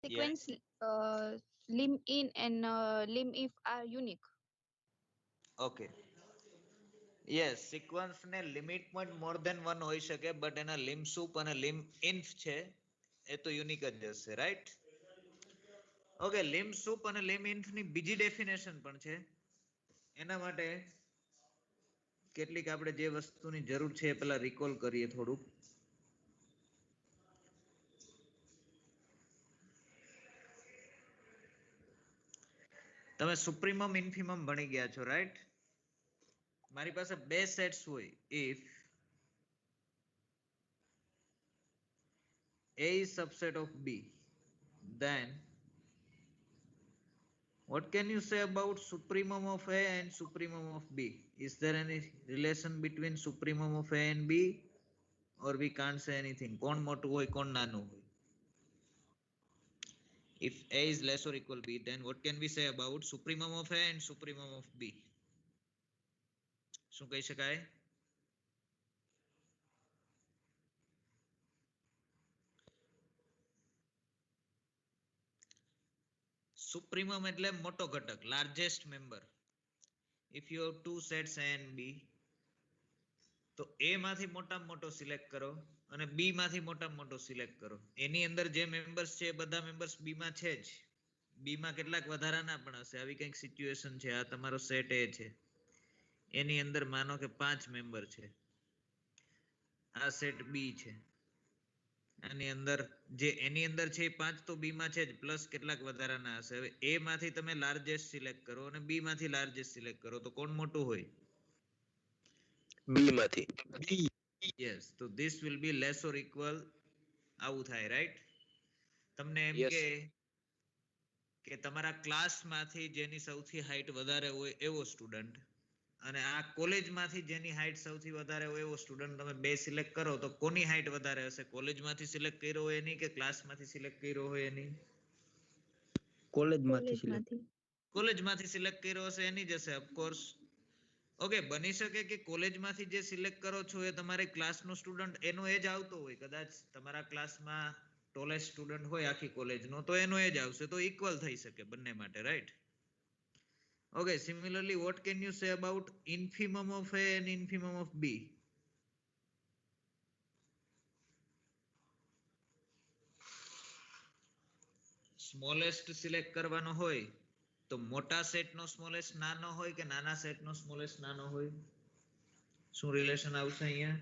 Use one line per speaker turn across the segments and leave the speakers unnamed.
Sequence
Yes.
lim in and lim if are unique.
Okay. Yes sequence ને limit પણ મોર than one હોઈ શકે but એના લિમ sup અને લિમ ઇન્ફ છે એ તો યુનિક જ હશે રાઈટ ઓકે લિમ સુપ અને લિમ ઇન્ફ ની બીજી ડેફિનેશન પણ છે એના માટે કેટલીક આપણે જે વસ્તુની જરૂર છે એ પેલા રિકોલ કરીએ થોડુંક તમે સુપ્રીમમ ઇન્ફિમમ ભણી ગયા છો રાઈટ મારી પાસે બે સેટ્સ હોય if A is subset of B, then what can you say about supremum of A and supremum of B? Is there any relation between supremum of A and B? Or we can't say anything? કોણ મોટું હોય કોણ નાનું હોય? If A is less or equal B, then what can we say about supremum of A and supremum of B? શું કહી શકાય? Supremum એટલે મોટો ઘટક, largest member. If you have two sets A and B, તો A માંથી મોટામાં મોટો સિલેક્ટ કરો અને B માંથી મોટામાં મોટો સિલેક્ટ કરો. એની અંદર જે મેમ્બર્સ છે એ બધા મેમ્બર્સ B માં છે જ. B માં કેટલાક વધારાના પણ હશે. આવી કંઈક સિચ્યુએશન છે. આ તમારો સેટ A છે. એની અંદર માનો કે 5 મેમ્બર છે. આ સેટ B છે. આની અંદર જે એની અંદર છે એ 5 તો B માં છે જ પ્લસ કેટલાક વધારાના હશે. હવે A માંથી તમે લાર્જેસ્ટ સિલેક્ટ કરો અને B માંથી લાર્જેસ્ટ સિલેક્ટ કરો તો કોણ મોટું હોય?
B માંથી.
યસ તો this will be less or equal આવું થાય રાઈટ તમને એમ
Yes.
કે તમારા ક્લાસમાંથી જેની સૌથી હાઈટ વધારે હોય એવો સ્ટુડન્ટ અને આ કોલેજમાંથી જેની હાઈટ સૌથી વધારે હોય એવો સ્ટુડન્ટ તમે બે સિલેક્ટ કરો તો કોની હાઈટ વધારે હશે? કોલેજમાંથી સિલેક્ટ કર્યો હોય એની કે ક્લાસમાંથી સિલેક્ટ કર્યો હોય એની? કોલેજમાંથી સિલેક્ટ કર્યો હશે એની જ હશે ઓફકોર્સ. ઓકે બની શકે કે કોલેજમાંથી જે સિલેક્ટ કરો છો એ તમારે ક્લાસનો સ્ટુડન્ટ એનો એજ આવતો હોય કદાચ તમારા ક્લાસમાં ટોલેસ્ટ સ્ટુડન્ટ હોય આખી કોલેજનો તો એનો એજ આવશે તો ઇક્વલ થઈ શકે બંને માટે right okay similarly what can you say about infimum of A and infimum of B? Smallest select કરવાનો હોય તો મોટા સેટનો સ્મોલેસ્ટ નાનો હોય કે નાના સેટનો સ્મોલેસ્ટ નાનો હોય? શું રિલેશન આવશે અહીંયા?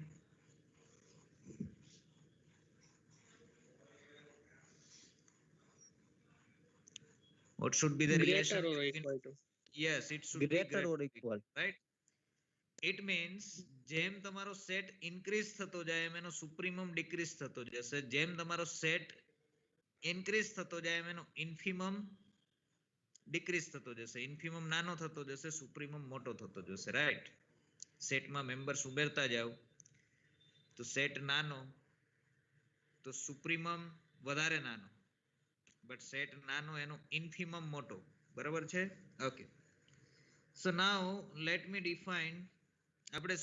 What should be the relation?
Greater or equal to?
Yes, it should
Greater
be
or equal.
right? It means જેમ તમારો સેટ ઇન્ક્રીઝ થતો જાય એમ એનો સુપ્રીમમ ડિક્રીઝ થતો જશે જેમ તમારો સેટ ઇન્ક્રીઝ થતો જાય એમ એનો ઇન્ફિમમ ડિક્રીઝ થતો જશે ઇન્ફિમમ નાનો થતો જશે સુપ્રીમમ મોટો થતો જશે રાઈટ સેટમાં મેમ્બર્સ ઉમેરતા જાવ તો સેટ નાનો તો સુપ્રીમમ વધારે નાનો બટ સેટ નાનો એનો ઇન્ફિમમ મોટો બરાબર છે ઓકે સો નાઉ લેટ મી ડિફાઇન આપણે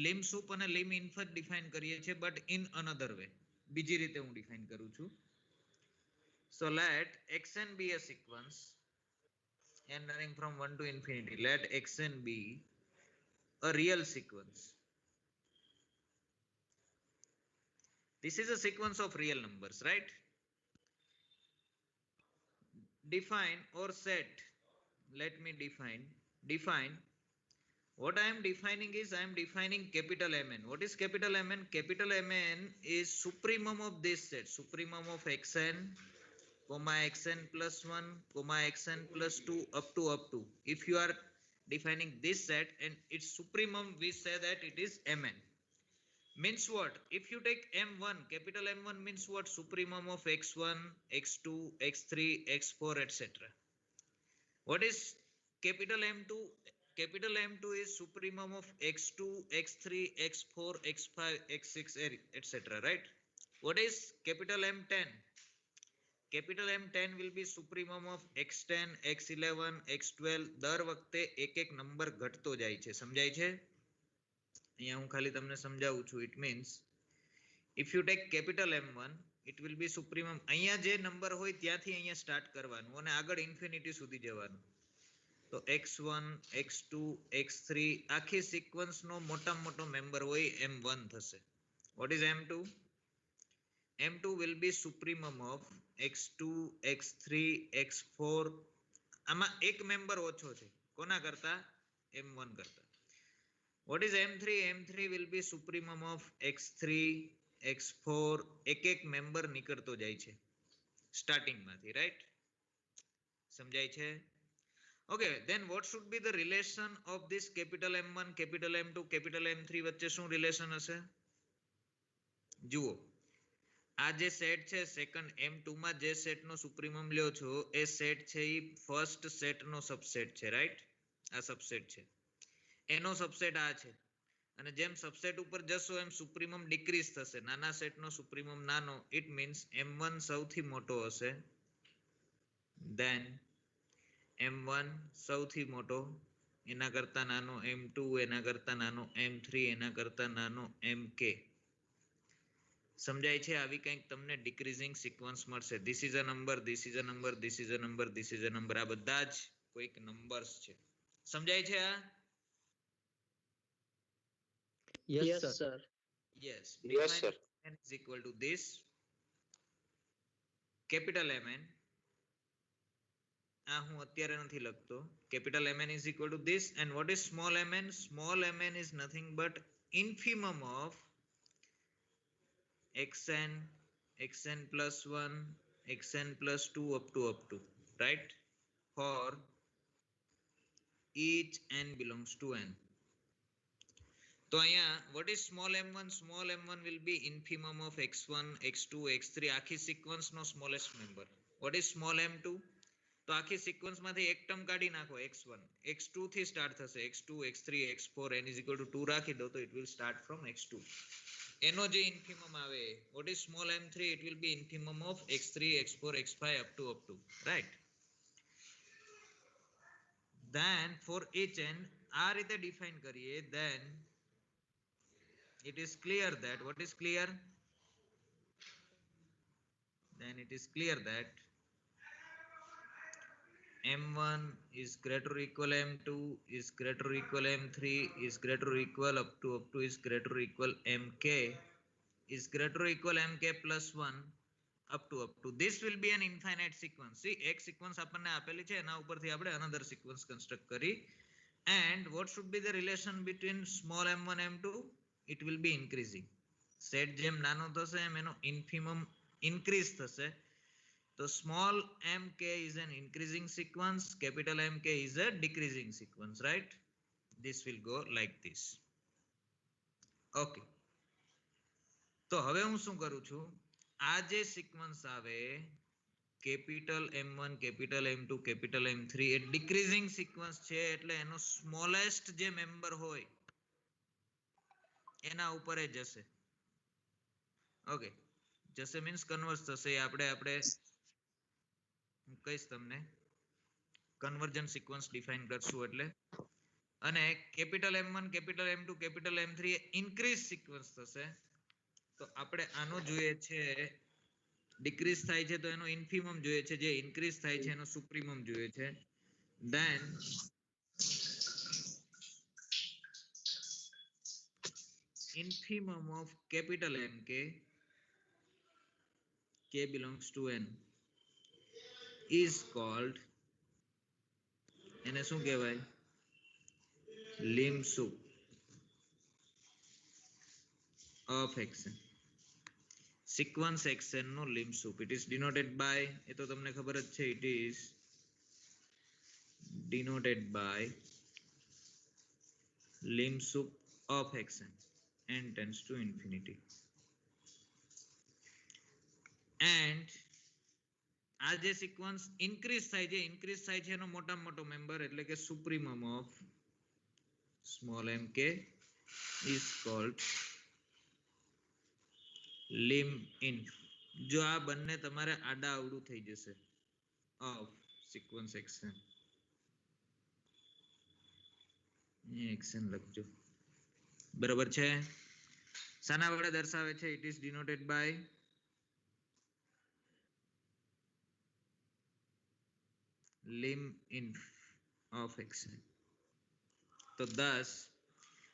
લિમ સુપ અને લિમ ઇન્ફ ડિફાઇન કરીએ છીએ બટ ઇન અનધર વે બીજી રીતે હું ડિફાઇન કરું છું so let xn be a sequence n running from 1 to infinity let xn be a real sequence this is a sequence of real numbers right define or set let me define what I am defining is I am defining capital Mn. What is capital Mn? Capital Mn is supremum of this set, supremum of xn, comma xn plus 1, comma xn plus 2 up to. If you are defining this set and its supremum, we say that it is Mn. Means what? If you take M1, capital M1 means what? Supremum of x1, x2, x3, x4, etc. What is capital M2? Capital M2 is supremum of x2, x3, x4, x5, x6, etc. Right? What is capital M10? Capital M10 will be supremum of x10, x11, x12. દર વખતે એક number ઘટતો જાય છે સમજાય છે અહીંયા હું ખાલી તમને સમજાવું છું. It means if you take capital M1 it will be supremum. અહીંયા જે નંબર હોય ત્યાંથી અહીંયા સ્ટાર્ટ કરવાનું અને આગળ ઇન્ફિનિટી સુધી જવાનું. તો x1 x2 x3 આખી સિક્વન્સનો મોટામાં મોટો મેમ્બર હોય m1 થશે. What is m2? m2 will be supremum of x2 x3 x4. આમાં એક મેમ્બર ઓછો છે કોના કરતા? m1 કરતા. what is m3? m3 will be supremum of x3 x4. એક મેમ્બર નીકળતો જાય છે સ્ટાર્ટિંગ માંથી, રાઈટ? સમજાય છે? okay, then what should be the relation of this capital M1 capital M2 capital M3 વચ્ચે શું રિલેશન હશે? જુઓ, આ જે સેટ છે સેકન્ડ M2 માં જે સેટ નો સુપ્રીમમ લ્યો છો એ સેટ છે ઈ ફર્સ્ટ સેટ નો સબસેટ છે, રાઈટ? આ સબસેટ છે, એનો સબસેટ આ છે. અને જેમ સબસેટ ઉપર જશો એમ સુપ્રીમમ ડિક્રીઝ થશે. નાના સેટ નો સુપ્રીમમ નાનો, ઇટ મીન્સ M1 સૌથી મોટો હશે, then M1 સૌથી મોટો, એના કરતા નાનો M2, એના કરતા નાનો M3, એના કરતા નાનો MK. સમજાય છે? આવી કંઈક તમને ડિક્રીઝિંગ સિક્વન્સ મળશે. This is a number, this is a number, this is a number, this is a number. આ બધા જ કોઈક નંબર્સ છે. સમજાય છે આ?
Yes, sir.
Yes.
Yes, sir.
N is equal to this capital Mn. આ હું અત્યારે નથી લખતો. capital Mn is equal to this, and what is small mn? Small mn is nothing but infimum of xn, xn plus 1, xn plus 2 up to, right? For each n belongs to n. તો અહીંયા what is small m1? Small m1 will be infimum of x1 x2 x3 આખી sequence નો smallest member. what is small m2? તો આખી sequence માંથી એક term કાઢી નાખો, x1 x2 થી સ્ટાર્ટ થશે, x2 x3 x4 n is equal to 2 રાખી દો તો it will start from x2. એનો જે ઇન્ફિમમ આવે, what is small m3? it will be infimum of x3 x4 x5 up to, right? then for each n આ રીતે define કરીએ, then it is clear that, what is clear? then it is clear that m1 is greater or equal m2 is greater or equal m3 is greater or equal up to is greater or equal mk is greater or equal mk plus 1 up to. This will be an infinite sequence. See, એક sequence આપણને આપેલી છે, એના ઉપરથી આપણે another sequence construct કરી. and what should be the relation between small m1 m2? it will be increasing. set જેમ નાનો થશે એમ એનો infimum increase થશે. So small mk is an increasing sequence, capital MK is a decreasing sequence, right? This will go like this. Okay. તો હવે હું શું કરું છું, આ જે સિક્વન્સ આવે capital M1 capital M2 capital M3 એ ડિક્રીઝિંગ સિક્વન્સ છે, એટલે એનો સ્મોલેસ્ટ જે મેમ્બર હોય એના ઉપર જશે. ઓકે, જશે મીન્સ કન્વર્સ થશે. આપણે હું કહીશ તમને કન્વર્જન સિક્વન્સ ડિફાઇન કરશું એટલે. અને capital M1 capital M2 capital M3 એ ઇન્ક્રીઝ સિક્વન્સ થશે. તો આપણે આનો જોઈએ છે ડિક્રીઝ થાય છે તો એનો ઇન્ફિમમ જોઈએ છે, જે ઇન્ક્રીઝ થાય છે એનો સુપ્રીમમ જોઈએ છે. then infimum of capital MK, k belongs to n, is called, એને શું કહેવાય? lim sup of xn. sequence xn no lim sup. it is denoted by, એ તો તમને ખબર જ છે, it is denoted by lim sup of xn. n tends to infinity. and આ જે સિક્વન્સ ઇન્ક્રીઝ થાય છે એનો મોટામાં મોટો મેમ્બર એટલે કે supremum of small mk is called lim in. જો આ બંને તમારે આડા અવળું થઈ જશે ઓફ સિક્વન્સ xn, xn લખજો, બરાબર છે? શાના વડે દર્શાવે છે? it is denoted by lim inf of xn. તો thus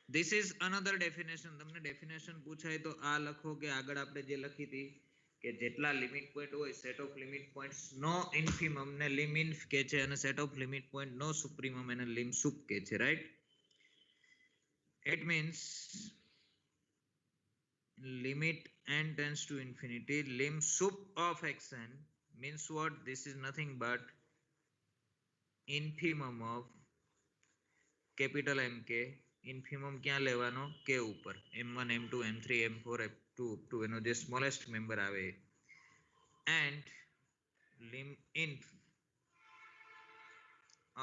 this is another definition. તમને ડેફિનેશન પૂછાય તો આ લખો કે આગળ આપણે જે લખી હતી કે જેટલા લિમિટ પોઈન્ટ હોય સેટ ઓફ લિમિટ પોઈન્ટ્સ નો ઇન્ફિમમ ને લિમ ઇન્ફ કે છે અને સેટ ઓફ લિમિટ પોઈન્ટ નો સુપ્રીમમ એને લિમ સુપ કે છે, right? It means limit n tends to infinity, lim sup of xn means what? This is nothing but infimum of capital MK. Infimum ક્યાં લેવાનો? K ઉપર. M1, M2, M3, M4, M2 up to એનો જે smallest member આવે. And lim inf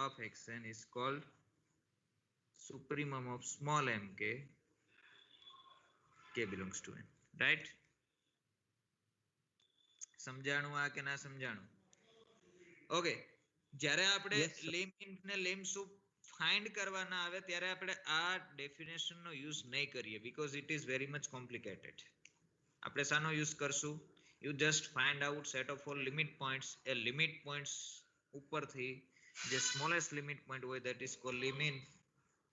of xn is called supremum of small mk. K belongs to n, right? સમજાણું આ કે ના સમજાણું? ઓકે, જ્યારે આપણે લિમ ઇન્ફ ને લિમ સુપ ફાઇન્ડ કરવાના આવે ત્યારે આપણે આ ડેફિનેશન નો યુઝ નહીં કરીએ because it is very much complicated. આપણે શાનો યુઝ કરશું? You just find out set of all limit points. A limit points ઉપરથી જે સ્મોલેસ્ટ લિમિટ પોઈન્ટ હોય ધેટ ઇઝ કોલ્ડ લિમ ઇન્ફ,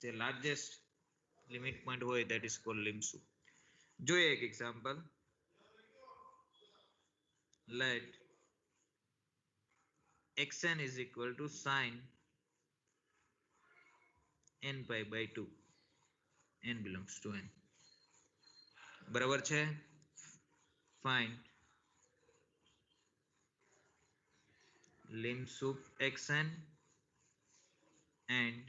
જે લાર્જેસ્ટ લિમિટ પોઈન્ટ હોય that is called લિમ soup. જોઈએ એક example. Let xn is equal to sin n pi by 2. n belongs to n. બરાબર છે? Find lim sup xn and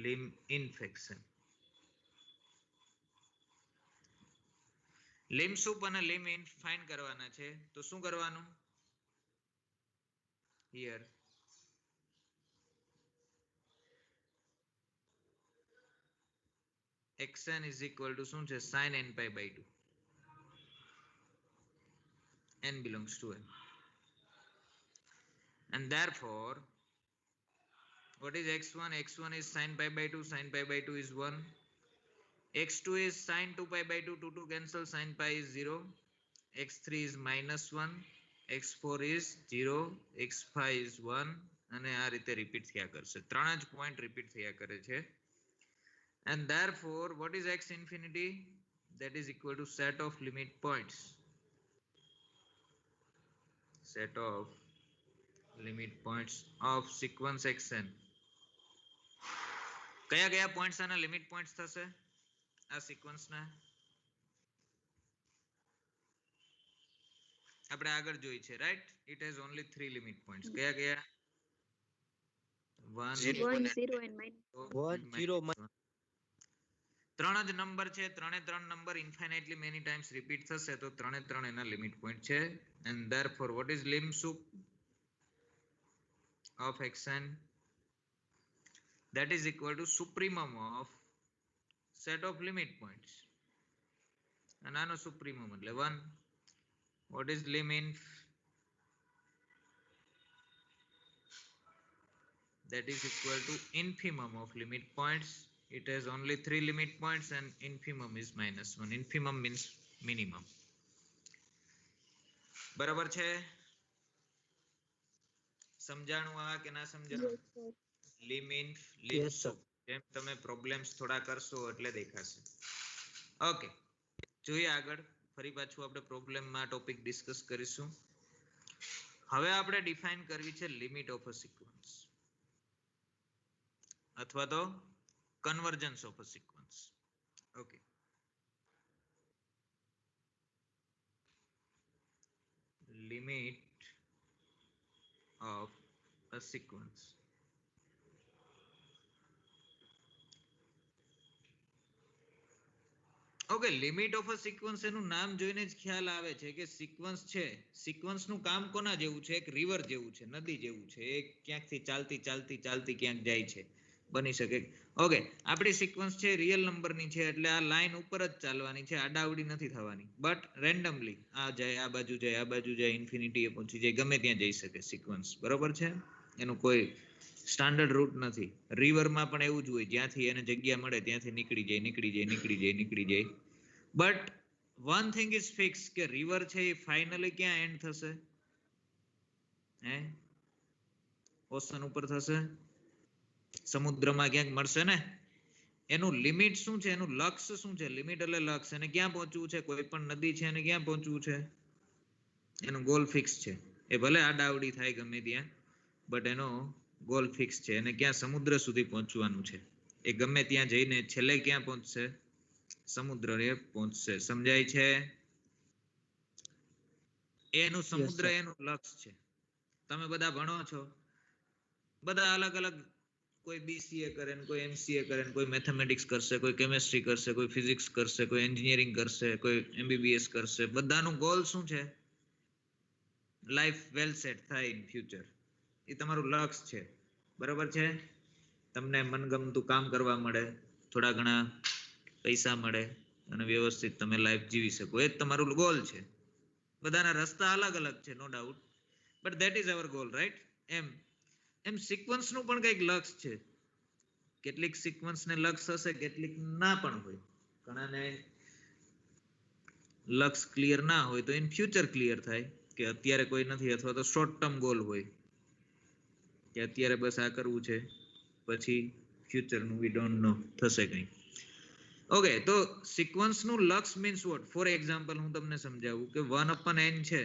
lim inf xn. Lim sup અને lim inf find કરવાના છે તો શું કરવાનું? Here xn is equal to શું છે? sin n pi by 2. n belongs to n. And therefore, what is x1? x1 is sin pi by 2. Sin pi by 2 is 1. x2 is sin 2 pi by 2. 2 2 cancel. Sin pi is 0. x3 is minus 1. x4 is 0. x5 is 1. અને આ રીતે repeat થયા કરશે. ત્રણ જ point repeat થયા કરે છે. And therefore, what is x infinity? That is equal to set of limit points. Set of limit points of sequence xn. કયા કયા પોઈન્ટ્સ આના લિમિટ પોઈન્ટ્સ થશે આ સિક્વન્સ ના? આપણે આગળ જોઈ છે, right? It has only 3 limit points. કયા કયા? 1
0 and -1.
ત્રણ જ નંબર છે, ત્રણે ત્રણ number infinitely many times repeat થશે તો ત્રણે ત્રણ એના લિમિટ પોઈન્ટ છે. And therefore what is lim sup of xn? That is equal to supremum of set of limit points. And આનો supremum એટલે 1. What is lim inf? That is equal to infimum of limit points. It has only 3 limit points and infimum is -1. Infimum means minimum. બરાબર છે? સમજાણું આ કે ના સમજાણું? લિમ INF લિમ soup. જેમ તમે પ્રોબ્લેમ્સ થોડા કરશો એટલે દેખાશે. ઓકે, જોઈએ આગળ. ફરી પાછું આપણે પ્રોબ્લેમમાં ટોપિક ડિસ્કસ કરીશું. હવે આપણે ડિફાઇન કરવી છે લિમિટ ઓફ અ સિક્વન્સ અથવા તો convergence of a sequence. Okay, limit of a sequence. Okay, limit of a sequence એનું નામ જોઈને જ ખ્યાલ આવે છે કે સિક્વન્સ છે. સિક્વન્સ નું કામ કોના જેવું છે? એક રિવર જેવું છે, નદી જેવું છે. એ ક્યાંકથી ચાલતી ચાલતી ચાલતી ક્યાંક જાય છે, બની શકે. ઓકે, આપણી સિક્વન્સ છે રિયલ નંબરની છે એટલે આ લાઈન ઉપર જ ચાલવાની છે, આડાવડી નથી થવાની. બટ રેન્ડમલી આ જાય, આ બાજુ જાય, આ બાજુ જાય, ઇન્ફિનિટી પહોંચી જાય, ગમે ત્યાં જઈ શકે સિક્વન્સ. બરોબર છે? એનું કોઈ સ્ટાન્ડર્ડ રૂટ નથી. રિવરમાં પણ એવું જ હોય, જ્યાંથી એને જગ્યા મળે ત્યાંથી નીકળી જાય, નીકળી જાય, નીકળી જાય, નીકળી જાય. But one thing is fix કે રિવર છે એ ફાઇનલી ક્યાં એન્ડ થશે? હે? ઓશન ઉપર થશે, સમુદ્રમાં ક્યાંક મળશે ને. એનું લિમિટ શું છે, એનું લક્ષ્ય શું છે? લિમિટ એટલે લક્ષ્ય. એને ક્યાં પહોંચવું છે? કોઈ પણ નદી છે એને ક્યાં પહોંચવું છે? એનો ગોલ ફિક્સ છે. એ ભલે આડાવડી થાય ગમે ત્યાં, બટ એનો ગોલ ફિક્સ છે. એને ક્યાં? સમુદ્ર સુધી પહોંચવાનું છે. એ ગમે ત્યાં જઈને છેલ્લે ક્યાં પહોંચશે? સમુદ્રને પહોંચશે. સમજાય છે? એનું સમુદ્ર એનું લક્ષ્ય છે. તમે બધા ભણો છો, બધા અલગ અલગ, કોઈ બીસીએ કરે ને કોઈ એમસીએ કરે ને કોઈ મેથેમેટિક્સ કરશે, કોઈ કેમેસ્ટ્રી કરશે, કોઈ ફિઝિક્સ કરશે, કોઈ એન્જિનિયરિંગ કરશે, કોઈ એમબીબીએસ કરશે. બધાનું ગોલ શું છે? લાઈફ વેલ સેટ થાય ઇન ફ્યુચર. એ તમારું લક્ષ્ય છે. બરાબર છે? તમને મનગમતું કામ કરવા મળે, થોડા ઘણા પૈસા મળે અને વ્યવસ્થિત તમે લાઈફ જીવી શકો. એ જ તમારું ગોલ છે. બધાના રસ્તા અલગ અલગ છે, no doubt, but that is our goal, right? એમ સિક્વન્સનું પણ કંઈક લક્ષ્ય છે. કેટલીક સિક્વન્સને લક્ષ્ય હશે, કેટલીક ના પણ હોય. ઘણાને લક્ષ્ય ક્લિયર ના હોય તો ઇન ફ્યુચર ક્લિયર થાય કે અત્યારે કોઈ નથી, અથવા તો શોર્ટ ટર્મ ગોલ હોય કે અત્યારે બસ આ કરવું છે, પછી ફ્યુચરનું વી ડોન્ટ નો, થશે કંઈ. ઓકે, તો સિક્વન્સનું લક્ષ્ય મીન્સ વોટ? ફોર એક્ઝામ્પલ હું તમને સમજાવું કે 1/n છે.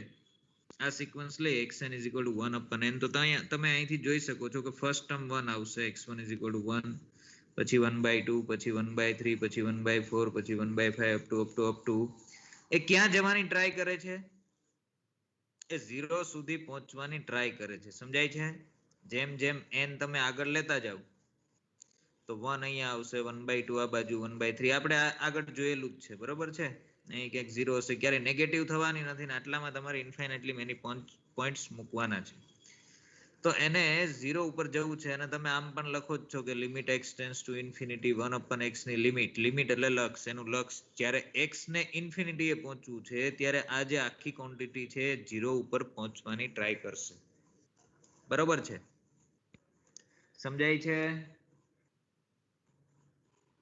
આ સિક્વન્સ લે xn = 1/n, તો તમે અહીંથી જોઈ શકો છો કે ફર્સ્ટ ટર્મ 1 આવશે, x1 = 1, પછી 1/2, પછી 1/3, પછી 1/4, પછી 1/5 અપ ટુ એ ક્યાં જવાની ટ્રાય કરે છે? એ 0 સુધી પહોંચવાની ટ્રાય કરે છે. સમજાય છે? જેમ જેમ n તમે આગળ લેતા જાવ તો 1 અહીંયા આવશે, 1/2 આ બાજુ, 1/3 આપણે આગળ જોયેલું જ છે. બરોબર છે? અહીં ક્યાંક 0 હશે, ક્યારે નેગેટિવ થવાની નથી ને આટલામાં તમારે ઇન્ફાઇનાઇટલી મેની પોઈન્ટ્સ મૂકવાના છે. તો એને 0 ઉપર જવું છે અને તમે આમ પણ લખો જ છો કે limit x tends to infinity 1/x ની લિમિટ એટલે લક્ષ્ય. એનું લક્ષ્ય જ્યારે x ને ઇન્ફિનિટી એ પહોંચવું છે ત્યારે આ જે આખી ક્વોન્ટિટી છે 0 ઉપર પહોંચવાની ટ્રાય કરશે. બરોબર છે? સમજાય છે?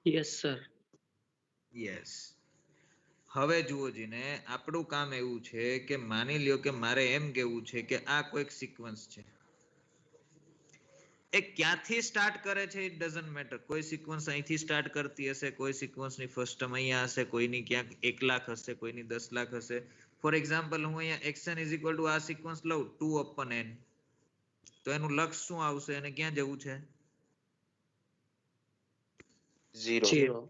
Yes sir.
યસ. હવે જુઓ જીને, આપણું કામ એવું છે કે માની લ્યો કે મારે એમ કેવું છે કે આ કોઈક સિક્વન્સ છે. એ ક્યાંથી સ્ટાર્ટ કરે છે ઇટ ડઝન્ટ મેટર. કોઈ સિક્વન્સ અહીંથી સ્ટાર્ટ કરતી હશે, કોઈ સિક્વન્સની ફર્સ્ટ ટર્મ અહીંયા હશે, કોઈની ક્યાંક 1 લાખ હશે, કોઈની 10 લાખ હશે. ફોર એક્ઝામ્પલ હું અહીંયા xn = આ સિક્વન્સ લઉં 2/n, તો એનું લક્ષ્ય શું આવશે? એને ક્યાં જવું છે?
0.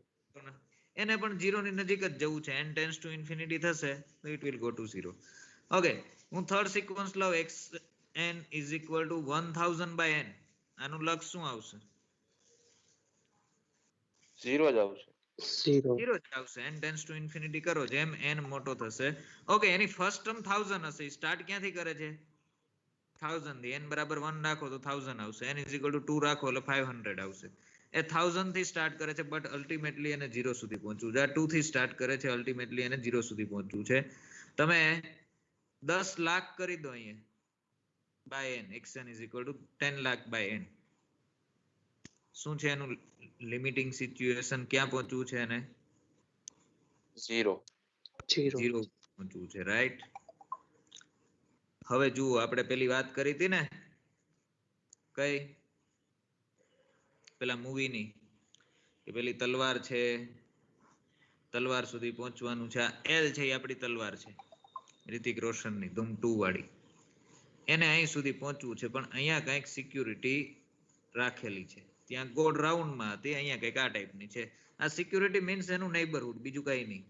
એને પણ 0 ની નજીક જ જવું છે. n ટેન્ડ્સ ટુ ઇન્ફિનિટી થશે તો it will go to 0. Okay, હું થર્ડ સિક્વન્સ લઉં xn = 1000/n, આનું લક્ષ્ય શું આવશે?
0 જ આવશે.
0
જ આવશે. n ટેન્ડ્સ ટુ ઇન્ફિનિટી કરો, જેમ n મોટો થશે. ઓકે, એની ફર્સ્ટ ટર્મ 1000 હશે. સ્ટાર્ટ ક્યાંથી કરે છે? 1000 થી. n બરાબર 1 રાખો તો 1000 આવશે. n = 2 રાખો એટલે 500 આવશે. એ 1000 થી સ્ટાર્ટ કરે છે, બટ અલ્ટિમેટલી એને 0 સુધી પહોંચવું છે. આ 2 થી સ્ટાર્ટ કરે છે, અલ્ટિમેટલી એને 0 સુધી પહોંચવું છે. તમે 10 લાખ કરી દો અહીંયા બાય n, xn = 10 lakh/n. શું છે એનું લિમિટિંગ સિચ્યુએશન? ક્યાં પહોંચવું છે એને?
0.
0 પહોંચવું છે, રાઈટ? હવે જુઓ, આપણે પેલી વાત કરી હતી ને, કઈ? પેલા મૂવીની, કે પેલી તલવાર છે, તલવાર સુધી પહોંચવાનું છે. આ એલ છે એ આપણી તલવાર છે, રિતિક રોશનની ધૂમ 2 વાળી. એને અહીં સુધી પહોંચવું છે, પણ અહીંયા કંઈક સિક્યુરિટી રાખેલી છે. ત્યાં ગોળ રાઉન્ડમાં હતી, અહીંયા કંઈક આ ટાઈપની છે. આ સિક્યુરિટી મીન્સ એનું નેબરહુડ, બીજું કઈ નહીં.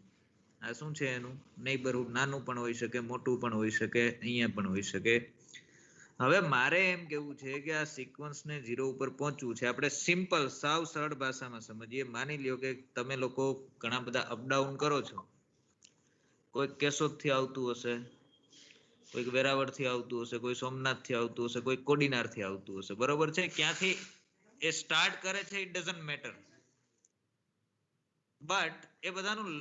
આ શું છે? એનું નેબરહુડ. નાનું પણ હોઈ શકે, મોટું પણ હોઈ શકે, અહીંયા પણ હોઈ શકે. હવે મારે એમ કેવું છે કે આ સિક્વન્સને 0 ઉપર પહોંચવું છે. આપણે સિમ્પલ, સાવ સરળ ભાષામાં સમજીએ. માની લ્યો કે તમે લોકો ઘણા બધા અપડાઉન કરો છો. કોઈક કેશોદથી આવતું હશે, કોઈક વેરાવળથી આવતું હશે, કોઈ સોમનાથથી આવતું હશે, કોઈ કોડીનારથી આવતું હશે. બરોબર છે? ક્યાંથી એ સ્ટાર્ટ કરે છે ઇટ ડઝન્ટ મેટર, બટ એ બધાનું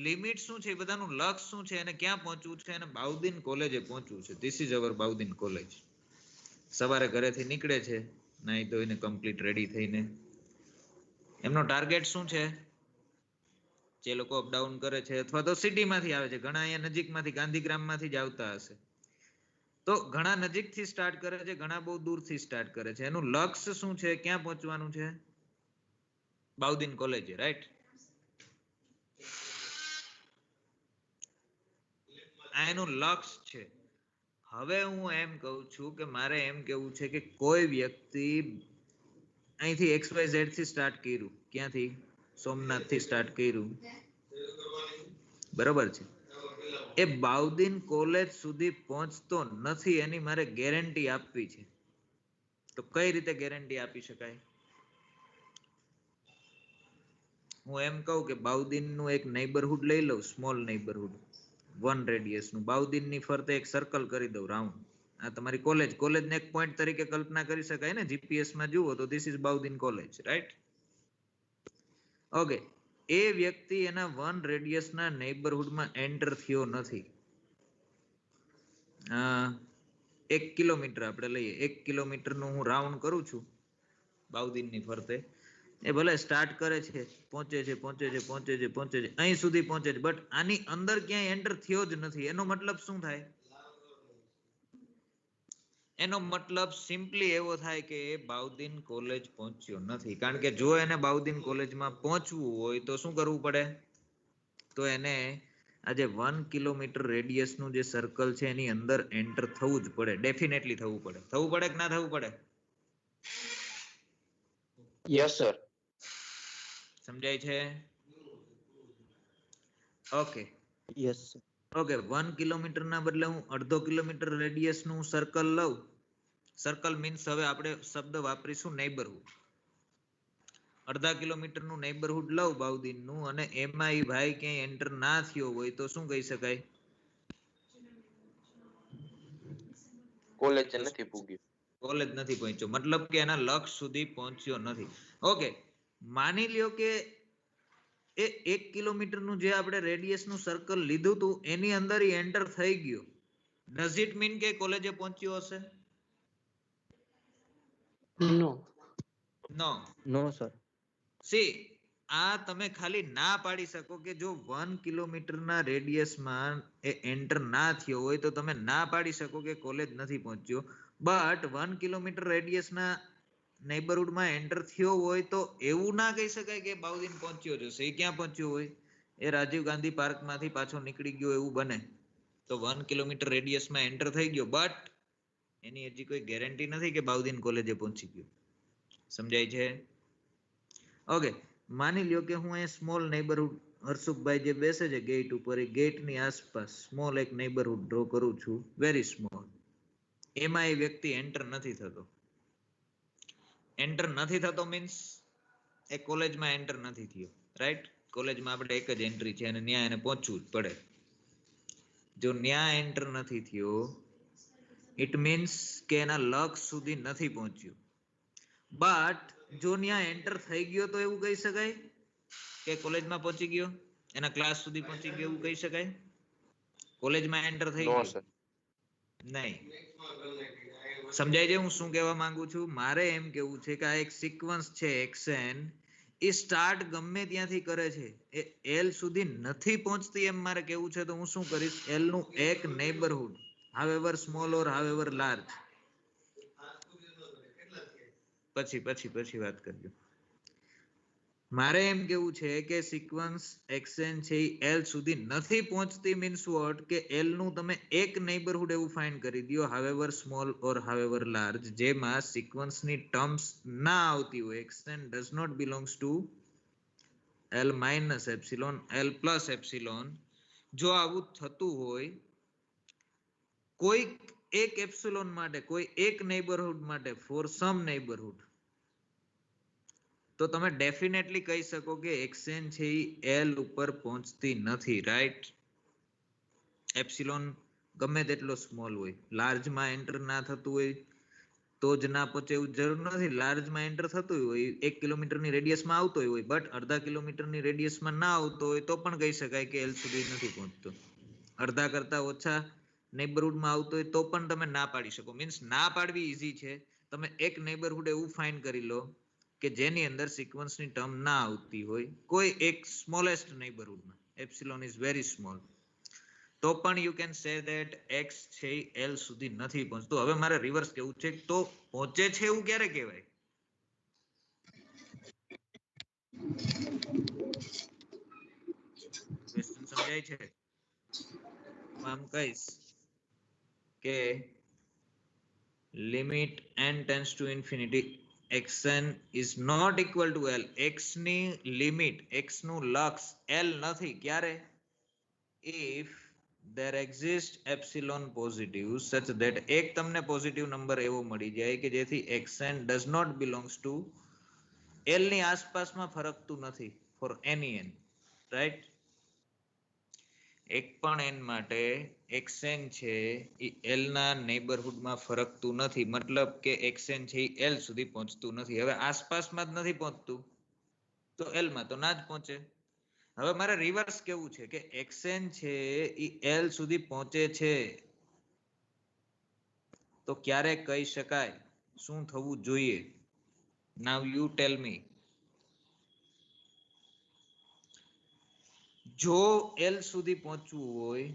લિમિટ શું છે, એ બધાનું લક્ષ્ય શું છે, એને ક્યાં પહોંચવું છે? એને બાઉદીન કોલેજે પહોંચવું છે. This is our Bahauddin college. સવારે ઘરેથી નીકળે છે, નાઈ ધોઈને કમ્પ્લીટ રેડી થઈને. એમનો ટાર્ગેટ શું છે? જે લોકો અપડાઉન કરે છે અથવા તો સિટીમાંથી આવે છે, ઘણા અહીંયા નજીકમાંથી ગાંધીગ્રામમાંથી જ આવતા હશે, તો ઘણા નજીકથી સ્ટાર્ટ કરે છે, ઘણા બહુ દૂરથી સ્ટાર્ટ કરે છે. એનું લક્ષ્ય શું છે, ક્યાં પહોંચવાનું છે? Bahauddin college, right? આ એનું લક્ષ્ય છે. હવે હું એમ કહું છું કે મારે એમ કેવું છે કે કોઈ વ્યક્તિ અહીંથી XYZ થી સ્ટાર્ટ કર્યું, ક્યાંથી? સોમનાથ થી સ્ટાર્ટ કર્યું, બરોબર છે. એ બાઉદીન કોલેજ સુધી પહોંચતો નથી, એની મારે ગેરંટી આપવી છે. તો કઈ રીતે ગેરંટી આપી શકાય? હું એમ કહું કે બાઉદીન નું એક નેબરહુડ લઈ લઉં, સ્મોલ નેબરહુડ, 1 રેડિયસ નું. બાઉદીન ની ફરતે એક સર્કલ કરી દઉં, રાઉન્ડ. આ તમારી કોલેજ ને એક પોઈન્ટ તરીકે કલ્પના કરી શકાય ને. જીપીએસ માં જુઓ તો this is Bahauddin college, right? Okay. એ વ્યક્તિ એના 1 રેડિયસ ના નેબરહુડમાં એન્ટર થયો નથી. 1 કિલોમીટર આપણે લઈએ, 1 કિલોમીટર નું હું રાઉન્ડ કરું છું બાઉદીન ની ફરતે. એ ભલે સ્ટાર્ટ કરે છે, પહોંચે છે, અહીં સુધી પહોંચે છે, બટ આની અંદર ક્યાંય એન્ટર થયો જ નથી. એનો મતલબ શું થાય? એનો મતલબ સિમ્પલી એવો થાય કે એ બાઉદીન કોલેજ પહોંચ્યો નથી. કારણ કે જો એને બાઉદીન કોલેજમાં પહોંચવું હોય તો શું કરવું પડે? તો એને આજે 1 કિલોમીટર રેડિયસ નું જે સર્કલ છે એની અંદર એન્ટર થવું જ પડે, ડેફિનેટલી થવું પડે. થવું પડે કે ના થવું પડે?
Yes sir.
સમજાય છે? Okay.
Yes sir.
Okay. 1 kilometre ના બદલે હું 1/2 કિલોમીટર રેડિયસ નું સર્કલ લઉં. સર્કલ મીન્સ હવે આપણે શબ્દ વાપરીશું નેબરહુડ. 1/2 કિલોમીટર નું નેબરહુડ લઉં બાઉદીન નું, અને એમાં એ ભાઈ ક્યાંય એન્ટર ના થયો હોય તો શું કહી શકાય?
કોલેજ નથી પૂગ્યું.
કોલેજ નથી પહોંચ્યો, મતલબ કે એના લક્ષ્ય સુધી પહોંચ્યો નથી. ઓકે. માની લ્યો કે એ 1 કિલોમીટર નું જે આપણે રેડિયસ નું સર્કલ લીધું હતું એની અંદર એન્ટર થઈ ગયો. ડઝ ઇટ મીન કે કોલેજે પહોંચ્યો હશે?
નો.
નો.
નો સર.
સી, આ તમે ખાલી ના પાડી શકો કે જો 1 કિલોમીટર ના રેડિયસમાં એ એન્ટર ના થયો હોય તો તમે ના પાડી શકો કે કોલેજ નથી પહોંચ્યો. બટ 1 કિલોમીટર રેડિયસના નેબરહુડમાં એન્ટર થયો હોય તો એવું ના કહી શકાય કે બાઉદીન પહોંચ્યો જશે. એ ક્યાં પહોંચ્યો હોય? એ રાજીવ ગાંધી પાર્કમાંથી પાછો નીકળી ગયો એવું બને તો 1 કિલોમીટર રેડિયસમાં એન્ટર થઈ ગયો, બટ એની હજી કોઈ ગેરંટી નથી કે બાઉદીન કોલેજે પહોંચી ગયો. સમજાય છે? ઓકે. માની લ્યો કે હું અહીંયા સ્મોલ નેબરહુડ, હર્ષુભાઈ જે બેસે છે ગેટ ઉપર, એ ગેટની આસપાસ સ્મોલ એક નેબરહુડ ડ્રો કરું છું, વેરી સ્મોલ. એમાં એ વ્યક્તિ એન્ટર નથી થતો. એન્ટર નથી થતો મીન્સ એ કોલેજમાં એન્ટર નથી થયો, રાઈટ? કોલેજમાં આપણે એક જ એન્ટ્રી છે અને ન્યા એને પહોંચવું જ પડે. જો ન્યા એન્ટર નથી થયો, ઇટ મીન્સ કે એના લક્ષ્ય સુધી નથી પહોંચ્યો. બટ જો ન્યા એન્ટર થઈ ગયો તો એવું કહી શકાય કે કોલેજમાં પહોંચી ગયો, એના ક્લાસ સુધી પહોંચી ગયો એવું કહી શકાય? કોલેજમાં એન્ટર થઈ
નો
ગયો?
સર.
નહીં. સમજાય છે હું શું કહેવા માંગુ છું? મારે એમ કેવું છે કે આ એક સિક્વન્સ છે એક્શન. એ સ્ટાર્ટ ગમે ત્યાંથી કરે છે, એ એલ સુધી નથી પહોંચતી એમ મારે કેવું છે. તો હું શું કરીશ? એલ નું એક neighbourhood, however small or however large, પછી વાત કરજો. મારે એમ કેવું છે કે સિક્વન્સ એક્શન છે એલ સુધી નથી પહોંચતી મીન્સ વોટ? કે એલ નું તમે એક નેબરહુડ એવું ફાઇન્ડ કરી દો, however small or however large, જેમાં સિક્વન્સની ટર્મ્સ ના આવતી હોય. Action does not belongs to L minus epsilon, L plus epsilon. જો આવું થતું હોય કોઈ એક એપ્સિલોન માટે, કોઈ એક નેબરહુડ માટે, ફોર સમ નેબરહુડ, તો તમે ડેફિનેટલી કહી શકો કે એક્સેન છે એ એલ ઉપર પહોંચતી નથી, રાઈટ? એપ્સિલોન ગમે તેટલો સ્મોલ હોય, લાર્જમાં એન્ટર ના થતું હોય તો જ ના પહોંચે એવું જરૂર નથી. લાર્જમાં એન્ટર થતું હોય, 1 કિલોમીટરની રેડિયસમાં આવતો હોય, બટ 1/2 કિલોમીટરની રેડિયસમાં ના આવતો હોય તો પણ કહી શકાય કે એલ સુધી નથી પહોંચતો. અડધા કરતા ઓછા નેબરહુડમાં આવતો હોય તો પણ તમે ના પાડી શકો. મીન્સ ના પાડવી ઈઝી છે. તમે એક નેબરહુડ એવું ફાઇન્ડ કરી લો કે જેની અંદર સિક્વન્સની ટર્મ ના આવતી હોય, કોઈ એક સ્મોલેસ્ટ નેબરહુડમાં, એપ્સિલોન ઇઝ વેરી સ્મોલ, તો પણ you can say that x છે એલ સુધી નથી પહોંચતું. હવે મારે રિવર્સ કેવું છે, તો પહોંચે છે એવું ક્યારે કહેવાય? ક્વેશ્ચન સમજાય છે? આમ કહીશ કે limit n tends to infinity xn is not equal to l. x ની લિમિટ, x નું લક્ષ l નથી. ક્યારે? if there exists epsilon positive such that એક તમને પોઝિટિવ નંબર એવો મળી જાય કે જેથી xn does not belongs to l ની આસપાસમાં ફરકતું નથી for any n, right? એક પણ n માટે xn છે એ l ના નેબરહુડમાં ફરકતું નથી, મતલબ કે xn છે એ l સુધી પહોંચતું નથી. હવે આસપાસમાં જ નથી પહોંચતું તો l માં તો ના જ પહોંચે. હવે મારે રિવર્સ કેવું છે કે xn છે એ l સુધી પહોંચે છે તો ક્યારે કહી શકાય? શું થવું જોઈએ? નાવ યુ ટેલ મી. જો l સુધી પહોંચવું હોય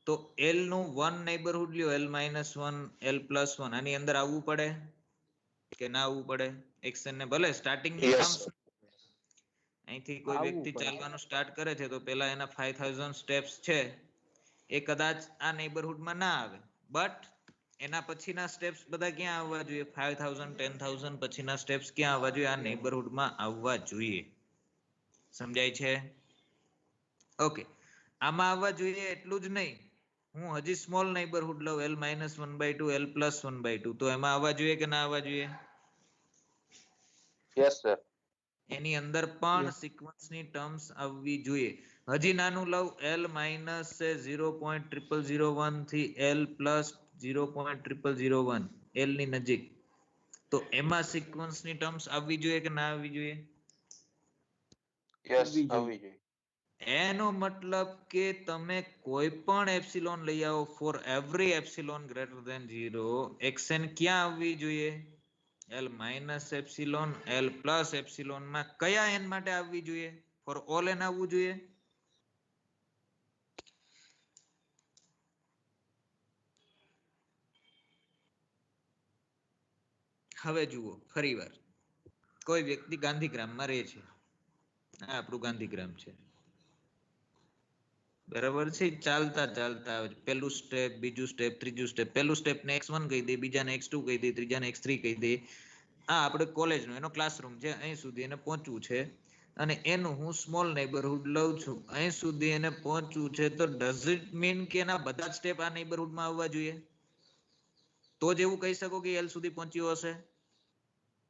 તો l નું વન નેબરહુડ લ્યો, l -1, l +1, આની અંદર આવવું પડે કે ના આવવું પડે? xn ને ભલે સ્ટાર્ટિંગ ની
Yes,
ટર્મ્સ, અહીંથી કોઈ
આવવું
વ્યક્તિ
પડે.
ચાલવાનું સ્ટાર્ટ કરે છે તો પેલા એના 5000 સ્ટેપ્સ છે એ કદાચ આ નેબરહુડમાં ના આવે, બટ એના પછીના સ્ટેપ્સ બધા ક્યાં આવવા જોઈએ? 5000, 10000 પછીના સ્ટેપ્સ ક્યાં આવવા જોઈએ? આ નેબરહુડમાં આવવા જોઈએ. સમજાય છે? ઓકે, આમાં આવવા જોઈએ એટલું જ નહીં, હું હજી સ્મોલ નેબરહુડ લઉં, l -1/2, l +1/2, તો એમાં આવવા જોઈએ કે ના આવવા જોઈએ?
yes, sir.
એની અંદર પણ
Yes.
સિક્વન્સની ટર્મ્સ આવવી જોઈએ. હજી નાનું લઉં, l -0.0001 થી l +0.0001, l ની નજીક, તો એમાં સિક્વન્સની ટર્મ્સ આવવી જોઈએ કે ના આવવી જોઈએ?
Yes,
આવવી જોઈએ.
આવી જોઈએ.
એનો મતલબ કે તમે કોઈ પણ એપ્સિલોન લઈ આવો, for every epsilon greater than 0, xn ક્યાં આવવી જોઈએ? l -એપ્સિલોન, l +એપ્સિલોન માં કયા n માટે આવવી જોઈએ? ફોર ઓલ n આવવું જોઈએ. હવે જુઓ ફરીવાર, કોઈ વ્યક્તિ ગાંધીગ્રામમાં રહે છે, આ આપણું ગાંધીગ્રામ છે, બરાબર છે. ચાલતા ચાલતા પેલું સ્ટેપ, બીજું સ્ટેપ, ત્રીજું સ્ટેપ, પેલું સ્ટેપ ને x1 કહી દે, બીજાને x2 કહી દે, ત્રીજાને x3 કહી દે. આ આપણે કોલેજનો એનો ક્લાસરૂમ છે, અહીં સુધી એને પહોંચવું છે અને એનું હું સ્મોલ નેબરહુડ લઉં છું, અહીં સુધી એને પહોંચવું છે, તો ડઝ ઇટ મીન કે એના બધા સ્ટેપ આ નેબરહુડમાં આવવા જોઈએ? તો જ એવું કહી શકો કે l સુધી પહોંચ્યો હશે?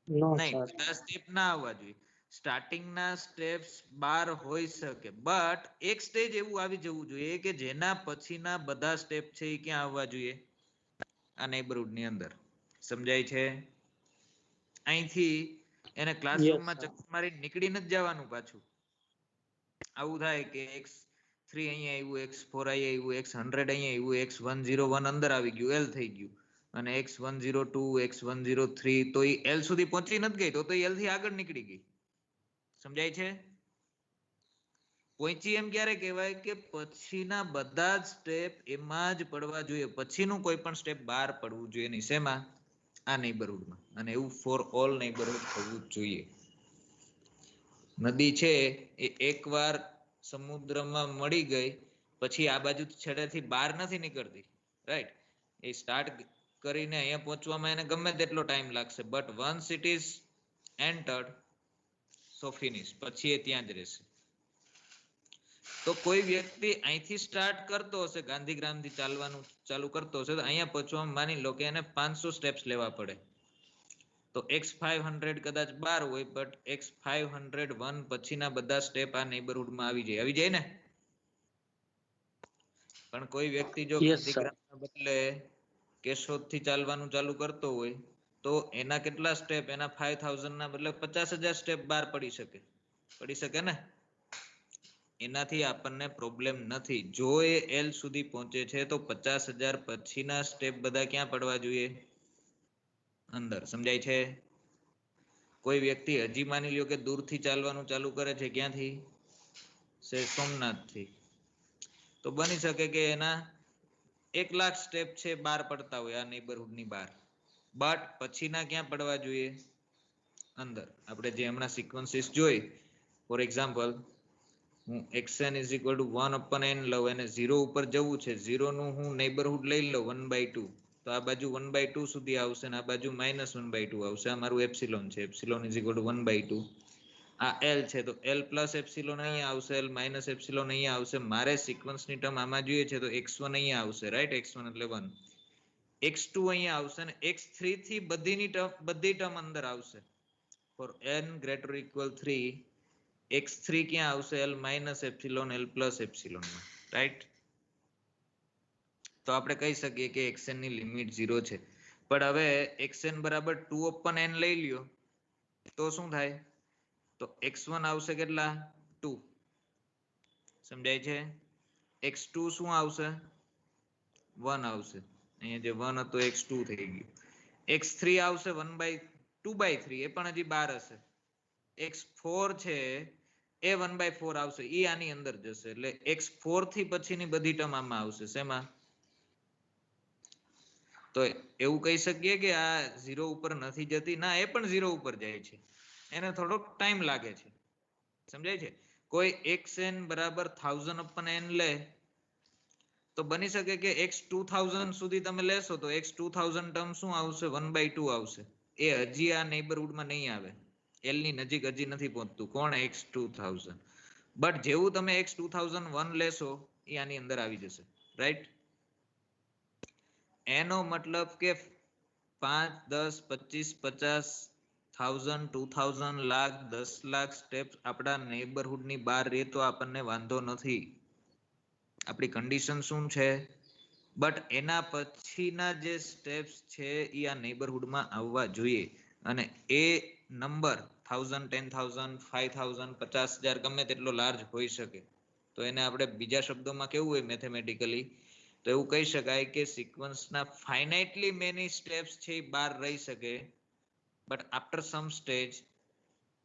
No,
નહીં,
sir.
બધા સ્ટેપ ના આવવા જોઈએ. સ્ટાર્ટિંગના સ્ટેપ્સ 12 હોઈ શકે, બટ એક સ્ટેજ એવું આવી જવું જોઈએ કે જેના પછીના બધા સ્ટેપ છે એ ક્યાં આવવા જોઈએ? આ નેબરહુડની અંદર. સમજાય છે? અહીંથી એને
Yes,
ક્લાસરૂમમાં
sir.
ચક્કર મારી નીકળી નથી જવાનું પાછું. આવું થાય કે x3 અહીંયા આવ્યું, x4 અહીંયા આવ્યું, x100 અહીંયા આવ્યું, x101 અંદર આવી ગયું, l થઈ ગયું, અને x102, x103, તો એ l સુધી પહોંચી નથી ગઈ, તો એ l થી આગળ નીકળી ગઈ. સમજાય છે? પહોંચી એમ ક્યારે કહેવાય કે પછીના બધા જ સ્ટેપ એમાં જ પડવા જોઈએ, પછીનું કોઈ પણ સ્ટેપ બહાર પડવું જોઈએ નહીં. શેમાં? આ નેબરહુડમાં. અને એવું ફોર ઓલ નેબરહુડ થવું જોઈએ. નદી છે એ એકવાર સમુદ્રમાં મળી ગઈ પછી આ બાજુ છેડેથી બહાર નથી નીકળતી, રાઈટ? એ સ્ટાર્ટ કરીને અહીંયા પહોંચવામાં એને ગમે તેટલો ટાઈમ લાગશે, but once it is entered, so finish, પછી એ ત્યાં જ રહેશે. તો કોઈ વ્યક્તિ અહીંથી સ્ટાર્ટ કરતો હશે, ગાંધીગ્રામથી ચાલવાનું ચાલુ કરતો હશે, તો અહીંયા પહોંચવામાં માની લો કે એને 500 સ્ટેપ્સ લેવા પડે, તો x500 કદાચ 12 હોય, બટ x501 પછીના બધા સ્ટેપ આ નેબરહુડમાં આવી જાય ને? પણ કોઈ વ્યક્તિ જો
Yes, sir.
ગાંધીગ્રામના બદલે કેશોદથી ચાલવાનું ચાલુ કરતો હોય તો એના કેટલા સ્ટેપ? એના 5000 ના બદલે 50000 સ્ટેપ બહાર પડી શકે ને? એનાથી આપણને પ્રોબ્લેમ નથી. જો એ l સુધી પહોંચે છે તો 50000 પછીના સ્ટેપ બધા ક્યાં પડવા જોઈએ? અંદર. સમજાય છે? કોઈ વ્યક્તિ હજી માની લ્યો કે દૂરથી ચાલવાનું ચાલુ કરે છે, ક્યાંથી? સોમનાથથી, તો બની શકે કે એના 1,00,000 સ્ટેપ છે બહાર પડતા હોય આ નેબરહુડ ની બહાર, બટ પછીના ક્યાં પડવા જોઈએ? અંદર. આપણે જે હમણાં સિક્વન્સીસ જોઈ, ફોર એક્ઝામ્પલ હું xn is equal to 1 upon n લઉં અને 0 ઉપર જવું છે, 0 નું હું નેબરહુડ લઈ લઉં 1/2, તો આ બાજુ 1/2 સુધી આવશે અને આ બાજુ -1/2 આવશે. આ મારું એપ્સિલોન છે, એપ્સિલોન is equal to 1/2. આ l છે તો l પ્લસ એપ્સિલોન અહીંયા આવશે, l માઇનસ એપ્સિલોન અહીંયા આવશે. મારે સિક્વન્સની ટર્મ આમાં જોઈએ છે તો x1 અહીંયા આવશે, રાઈટ? x1 એટલે 1, x2 અહીંયા આવશે અને x3 થી બધી ટર્મ અંદર આવશે. For n greater or equal 3, x3 ક્યાં આવશે? l minus epsilon l plus epsilon માં, રાઈટ? તો આપણે કહી શકીએ કે xn ની લિમિટ 0 છે. પણ હવે xn બરાબર 2 upon n લઈ લ્યો તો શું થાય? તો x1 આવશે કેટલા? 2. સમજાય છે? x2 શું આવશે? 1 આવશે. અહીંયા જે 1 હતો x2 થઈ ગયું. x3 આવશે 1/2/3, એ પણ હજી 12 હશે. x4 છે એ 1/4 આવશે, એ આની અંદર જશે. એટલે x4 થી પછીની બધી ટર્મ આમાં આવશે. શેમાં? તો એવું કહી શકીએ કે આ 0 ઉપર નથી જતી? ના, એ પણ 0 ઉપર જાય છે, એને થોડોક ટાઈમ લાગે છે. સમજાય છે? કોઈ xn બરાબર 1000 upon n લે તો બની શકે કે x 2000 સુધી તમે લેશો તો x 2000 ટર્મ શું આવશે? 1/2 આવશે. એ હજી આ નેબરહુડમાં નહીં આવે, l ની નજીક હજી નથી પહોંચતું. કોણ? x 2000. બટ જેવું તમે x 2001 લેશો એ આની અંદર આવી જશે, રાઈટ? એનો મતલબ કે 5, 10, 25, 50, 1000, 2000, લાખ, 10 લાખ સ્ટેપ્સ આપણા નેબરહુડની બહાર રહે તો આપણને વાંધો નથી. આપણી કન્ડિશન શું છે? બટ એના પછીના જે સ્ટેપ્સ છે એ આ નેબરહુડમાં આવવા જોઈએ. અને એ નંબર 1000, 10,000, 5,000, 50,000 ગમે તેટલો લાર્જ હોઈ શકે. તો એને આપણે બીજા શબ્દોમાં કેવું હોય મેથેમેટિકલી? તો એવું કહી શકાય કે સિક્વન્સના ફાઇનાઇટલી મેની સ્ટેપ્સ છે એ બહાર રહી શકે, but after some stage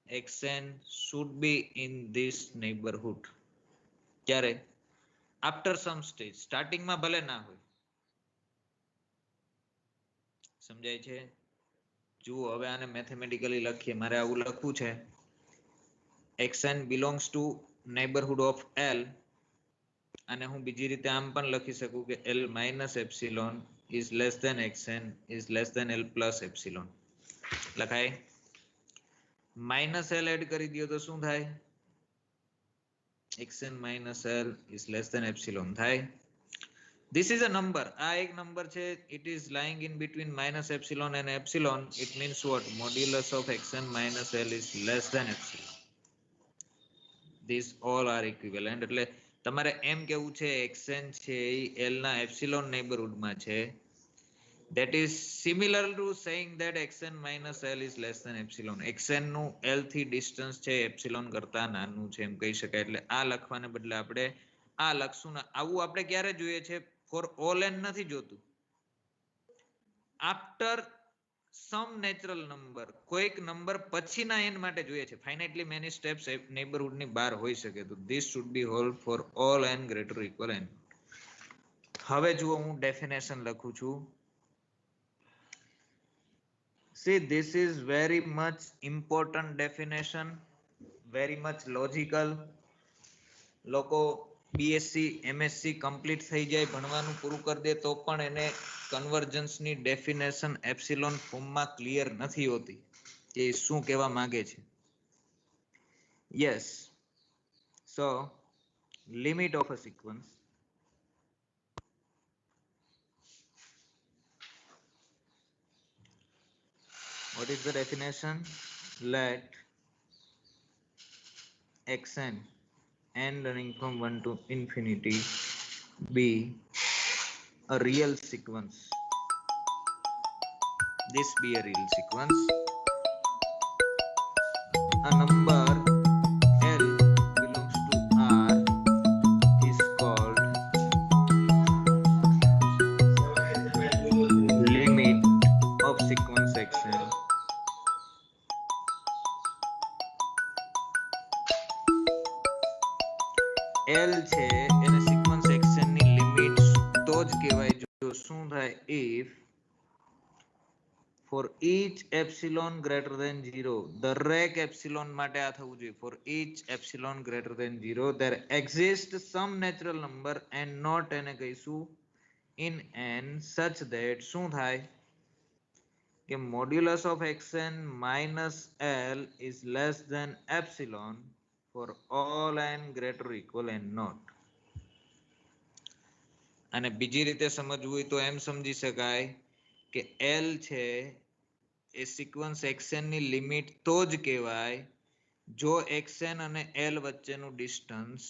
xn should be in this neighborhood. ક્યારે? After some stage. સ્ટાર્ટિંગમાં ભલે ના હોય. સમજાય છે? જુઓ, હવે આને મેથેમેટિકલી લખીએ. મારે આવું લખવું છે, xn belongs to neighborhood of l, અને હું બીજી રીતે આમ પણ લખી શકું કે l minus epsilon is less than xn is less than l plus epsilon. લખાય? માઇનસ l એડ કરી દો તો શું થાય? xn minus l is less than epsilon થાય. This is a number. આ એક નંબર છે. It is lying in between minus epsilon and epsilon. It means what? Modulus of xn minus l is less than epsilon. These all are equivalent. એટલે તમારે એમ કેવું છે xn છે એ l ના epsilon નેબરહુડમાં છે. That is similar to saying that xn minus l is less than epsilon. xn નું l થી distance છે એપ્સિલોન કરતા નાનું છે એમ કહી શકાય. એટલે આ લખવાને બદલે આપણે આ લખશું ને. આવું આપણે ક્યારે જોઈએ છે? ફોર ઓલ n નથી જોતું. આફ્ટર સમ નેચરલ નંબર, કોઈક નંબર પછીના n માટે જોઈએ છે. ફાઇનાઇટલી મેની સ્ટેપ્સ નેબરહુડ ની બહાર હોઈ શકે. તો this should be hold four all n greater or equal n. હવે જુઓ, હું ડેફિનેશન લખું છું. See, this is very much important definition, very much logical. લોકો BSc MSc કમ્પ્લીટ થઈ જાય, ભણવાનું પૂરું કરી દે તો પણ એને કન્વર્જન્સની ડેફિનેશન એપ્સિલોન ફોર્મમાં ક્લિયર નથી હોતી કે શું કહેવા માંગે છે. Yes, so limit of a sequence what is the definition? Let xn n running from 1 to infinity be a real sequence. This be a real sequence. A number L belongs to R is called limit of sequence xn. L છે એને sequence xn જ કહેવાય જો શું થાય if for each epsilon greater than 0 દરેક epsilon માટે આ થવું જોઈએ for each epsilon greater than 0 there exists some natural number and not એને કહીશું in n such that શું થાય કે modulus of xn minus l is less than epsilon for all n greater or equal n not. અને બીજી રીતે સમજવું હોય તો એમ સમજી શકાય કે l છે એ સિક્વન્સ xn ની લિમિટ તો જ કહેવાય જો xn અને l વચ્ચેનું ડિસ્ટન્સ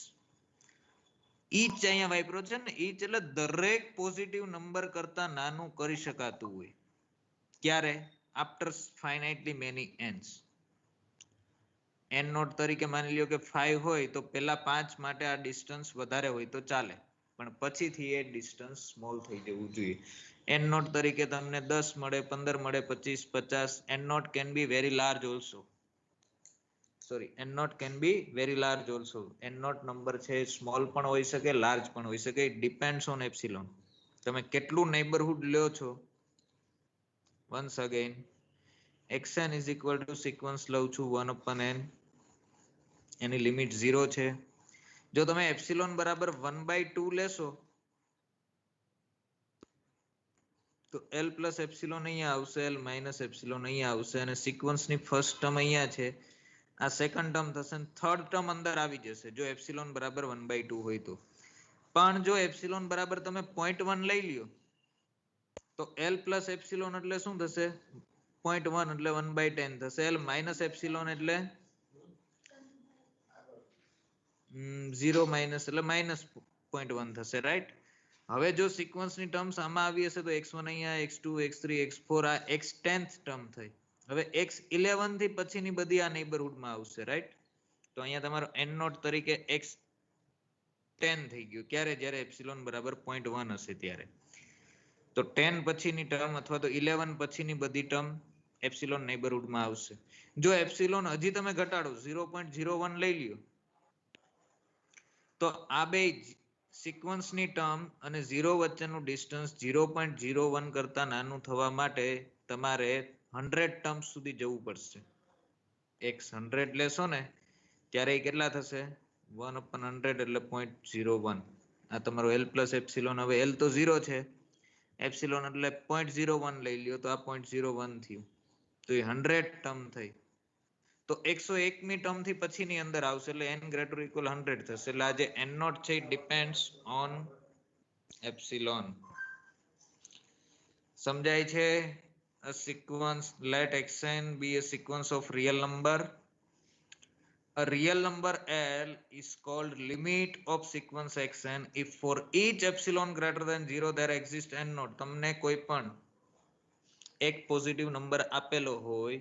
ઈચ અહીંયા વાપરો છે ને ઈચ એટલે દરેક પોઝિટિવ નંબર કરતા નાનું કરી શકાતું હોય ક્યારે after finitely many ends n naught તરીકે માની લ્યો કે 5 હોય તો પેલા 5 માટે આ ડિસ્ટન્સ વધારે હોય તો ચાલે પણ પછીથી એ ડિસ્ટન્સ સ્મોલ થઈ જવું જોઈએ n નોટ તરીકે તમને 10 મળે 15 મળે 25 50 n not can be very large also sorry n not can be very large also n not number છે સ્મોલ પણ હોઈ શકે લાર્જ પણ હોઈ શકે ઇટ ડિપેન્ડ્સ ઓન એપ્સિલોન તમે કેટલું નેબરહુડ લ્યો છો once again xn is equal to sequence લઉં છું 1 upon n એની લિમિટ 0 છે જો તમે એપ્સિલોન બરાબર 1/2 લેશો તો l પ્લસ એપ્સિલોન અહીંયા આવશે l માઇનસ એપ્સિલોન અહીંયા આવશે અને સિક્વન્સની ફર્સ્ટ ટર્મ અહીંયા છે આ સેકન્ડ ટર્મ થશે અને થર્ડ ટર્મ અંદર આવી જશે જો એપ્સિલોન બરાબર 1/2 હોય તો પણ જો એપ્સિલોન બરાબર તમે 0.1 લઈ લ્યો તો l પ્લસ એપ્સિલોન એટલે શું થશે 0.1 એટલે 1/10 થશે l માઇનસ એપ્સિલોન એટલે 0 માઇનસ એટલે માઇનસ 0.1 થશે રાઈટ હવે જો સિક્વન્સની ટર્મ્સ આમાં આવી હશે તો x1 અહીંયા x2 x3 x4 આ x10th ટર્મ થઈ હવે x11 થી પછીની બધી આ નેબરહુડમાં આવશે રાઈટ તો અહીંયા તમારો n નોટ તરીકે x10 થઈ ગયું ક્યારે જ્યારે એપ્સિલોન બરાબર 0.1 હશે ત્યારે તો 10 પછીની ટર્મ અથવા તો 11 પછીની બધી ટર્મ એપ્સિલોન નેબરહુડમાં આવશે જો એપ્સિલોન હજી તમે ઘટાડો 0.01 લઈ લ્યો તો આ બે સિક્વન્સની ટર્મ અને 0 વચ્ચેનું ડિસ્ટન્સ 0.01 કરતા નાનું થવા માટે તમારે 100 ટર્મ્સ સુધી જવું પડશે x 100 લેશો ને ત્યારે એ કેટલા થશે 1 upon 100 એટલે 0.01 આ તમારો l પ્લસ એપ્સિલોન હવે l તો 0 છે એપ્સિલોન એટલે 0.01 લઈ લ્યો તો આ 0.01 થયું તો એ 100 ટર્મ થઈ તો 101મી ટર્મ થી પછીની અંદર આવશે એટલે n greater equal 100 થશે એટલે આ જે n નોટ છે it depends on epsilon સમજાય છે a sequence let xn be a sequence of real number a real number l is called limit of sequence xn if for each epsilon greater than 0 there exists n naught તમને કોઈ પણ એક positive number આપેલો હોય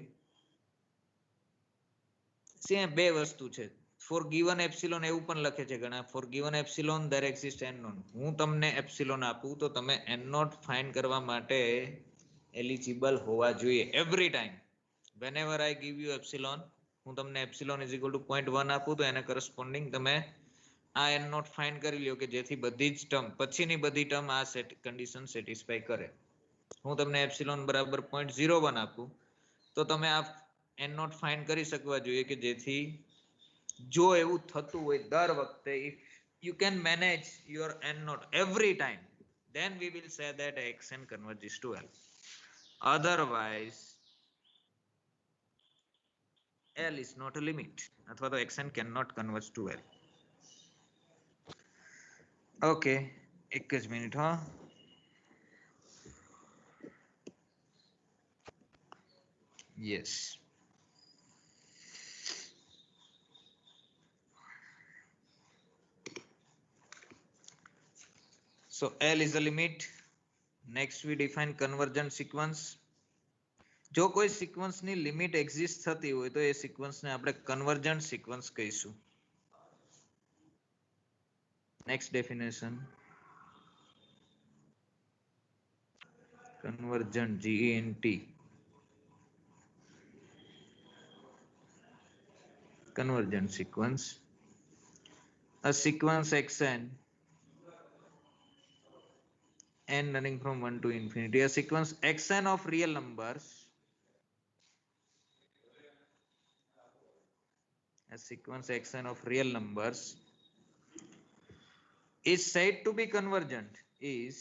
ત્યાં બે વસ્તુ છે for given epsilon એવું પણ લખે છે ઘણા for given epsilon there exists n naught હું તમને એપ્સિલોન આપું તો તમે n naught ફાઇન્ડ કરવા માટે એલિજિબલ હોવા જોઈએ every time whenever I give you epsilon હું તમને એપ્સિલોન is equal to 0.1 આપું તો એને કરસ્પોન્ડિંગ તમે આ n naught ફાઇન્ડ કરી લ્યો કે જેથી બધી જ ટર્મ પછીની બધી ટર્મ આ કન્ડિશન સેટિસ્ફાઈ કરે હું તમને એપ્સિલોન બરાબર 0.01 આપું તો તમે આ n naught ફાઇન્ડ કરી શકવા જોઈએ કે જેથી જો એવું થતું હોય દર વખતે if you can manage your n naught every time then we will say that xn converges to l otherwise l is not a limit અથવા તો xn cannot converge to l okay એક જ મિનિટ હા yes so l is the limit next we define convergent sequence જો કોઈ સિક્વન્સની limit exist થતી હોય તો એ સિક્વન્સને આપણે કન્વર્જન્ટ સિક્વન્સ કહીશું next definition convergent GENT convergent sequence a sequence xn n running from 1 to infinity, a sequence xn of real numbers, a sequence xn of real numbers is said to be convergent, is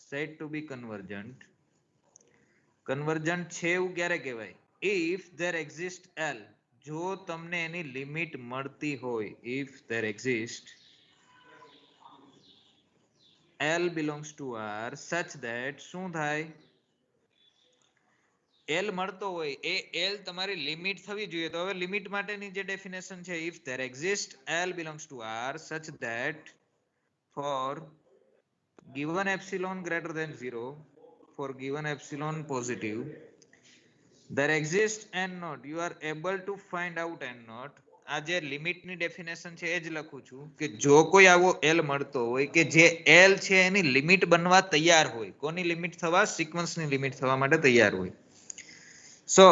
said to be convergent. Convergent છે એવું ક્યારે કહેવાય? if there exists L, જો તમને એની limit મળતી હોય, if there exists L belongs to R such that શું થાય? L મળતો હોય એ L તમારી લિમિટ થવી જોઈએ. તો હવે લિમિટ માટેની જે ડેફિનેશન છે, if there exists L belongs to R such that for given epsilon greater than 0, for given epsilon positive, there exists n naught, you are able to find out n naught. આ જે લિમિટની definition છે એ જ લખું છું કે જો કોઈ આવો L મળતો હોય કે જે L છે એની લિમિટ બનવા તૈયાર હોય. કોની લિમિટ થવા? સિક્વન્સની લિમિટ થવા માટે તૈયાર હોય. So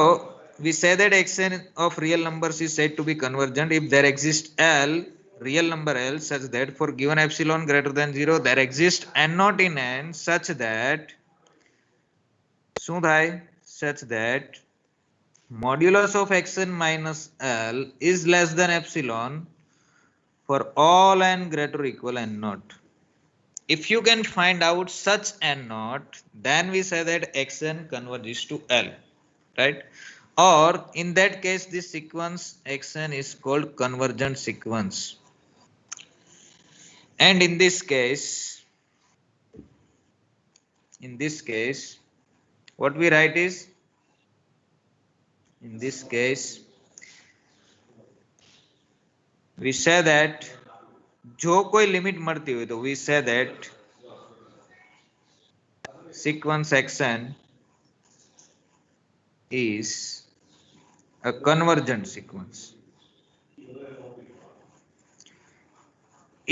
we say that xn of real numbers is said to be convergent if there exists L, real number L, such that for given epsilon greater than 0, there exists n naught in n such that શું થાય? Such that modulus of xn minus L is less than epsilon for all n greater or equal n naught. If you can find out such n naught, then we say that xn converges to L, right? Or in that case, this sequence xn is called convergent sequence. And in this case, what we write is, in this case, we say that જો કોઈ limit મળતી હોય તો we say that sequence xn is a convergent sequence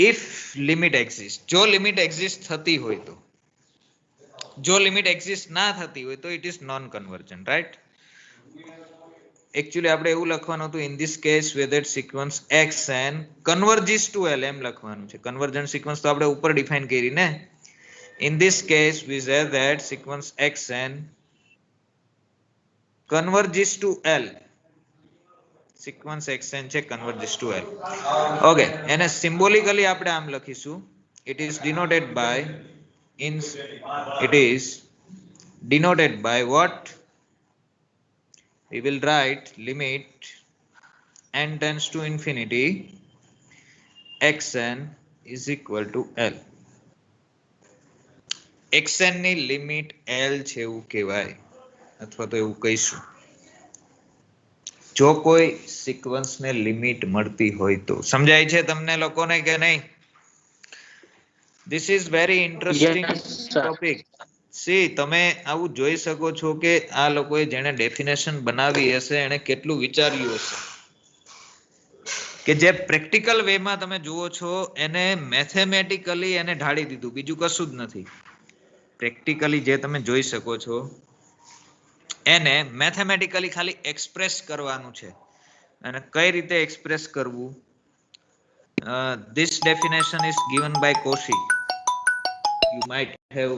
if limit exists. જો limit exist થતી હોય તો, જો લિમિટ એક્ઝિસ્ટ ના થતી હોય તો it is non convergent, right? Actually આપણે એવું લખવાનું હતું, in this case whether sequence xn converges to L, એમ લખવાનું છે. convergent sequence તો આપણે ઉપર ડિફાઇન કરી ને. In this case we say that sequence xn converges to L. sequence xn છે converges to L. Okay, એને symbolically આપણે આમ લખીશું, it is denoted by what? We will write limit n tends to infinity xn is equal to L. xn ની limit L છે એવું કહેવાય, અથવા તો એવું કહીશું જો કોઈ સિક્વન્સ ને લિમિટ મળતી હોય તો. સમજાય છે તમને લોકોને કે નહીં? This is very interesting topic. C તમે આવું જોઈ શકો છો કે આ લોકોએ જેણે ડેફિનેશન બનાવી હશે એને કેટલું વિચાર્યું હશે કે જે પ્રેક્ટિકલ વેમાં તમે જુઓ છો એને મેથેમેટિકલી એને ઢાળી દીધું, બીજું કશું જ નથી. પ્રેક્ટિકલી જે તમે જોઈ શકો છો એને મેથેમેટિકલી ખાલી એક્સપ્રેસ કરવાનું છે. અને કઈ રીતે એક્સપ્રેસ કરવું? This definition is given by Cauchy. You might have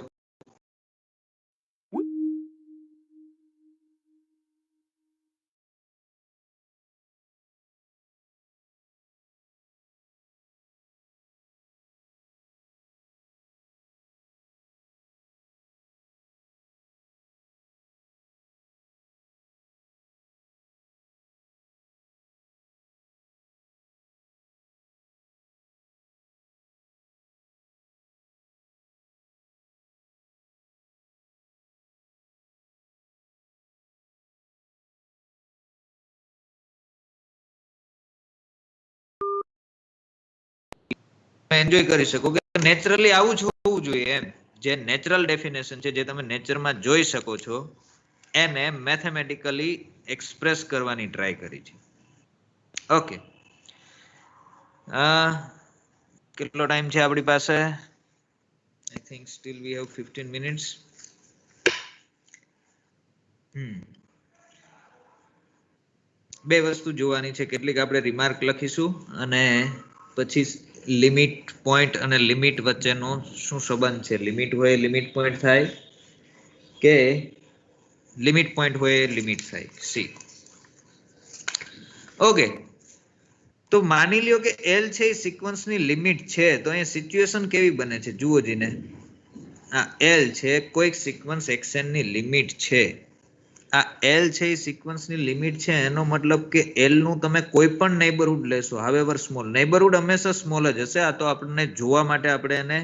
enjoy કરી શકો કે નેચરલી આવું જ હોવું જોઈએ એમ. જે નેચરલ ડેફિનેશન છે, જે તમે નેચરમાં જોઈ શકો છો, એને મેથેમેટિકલી એક્સપ્રેસ કરવાની ટ્રાય કરી છે. ઓકે, કેટલો ટાઈમ છે આપણી પાસે? I think steel we have 15 minutes. બે વસ્તુ જોવાની છે, કેટલીક આપણે રિમાર્ક લખીશું અને પછી લિમિટ પોઈન્ટ અને લિમિટ વચ્ચેનો શું સંબંધ છે? લિમિટ હોય લિમિટ પોઈન્ટ થાય કે લિમિટ પોઈન્ટ હોય લિમિટ થાય? સી. ઓકે, તો માની લ્યો કે એલ છે એ સિક્વન્સની લિમિટ છે, તો અહીંયા સિચ્યુએશન કેવી બને છે જુઓ જીને. આ એલ છે કોઈક સિક્વન્સ એક્સએન ની લિમિટ છે. આ એલ છે એ સિક્વન્સની લિમિટ છે, એનો મતલબ કે એલ નું તમે કોઈ પણ નેબરહુડ લેશો, હાવેવર સ્મોલ, નેબરહુડ હંમેશા સ્મોલ જ હશે. આ તો આપણને જોવા માટે આપણે એને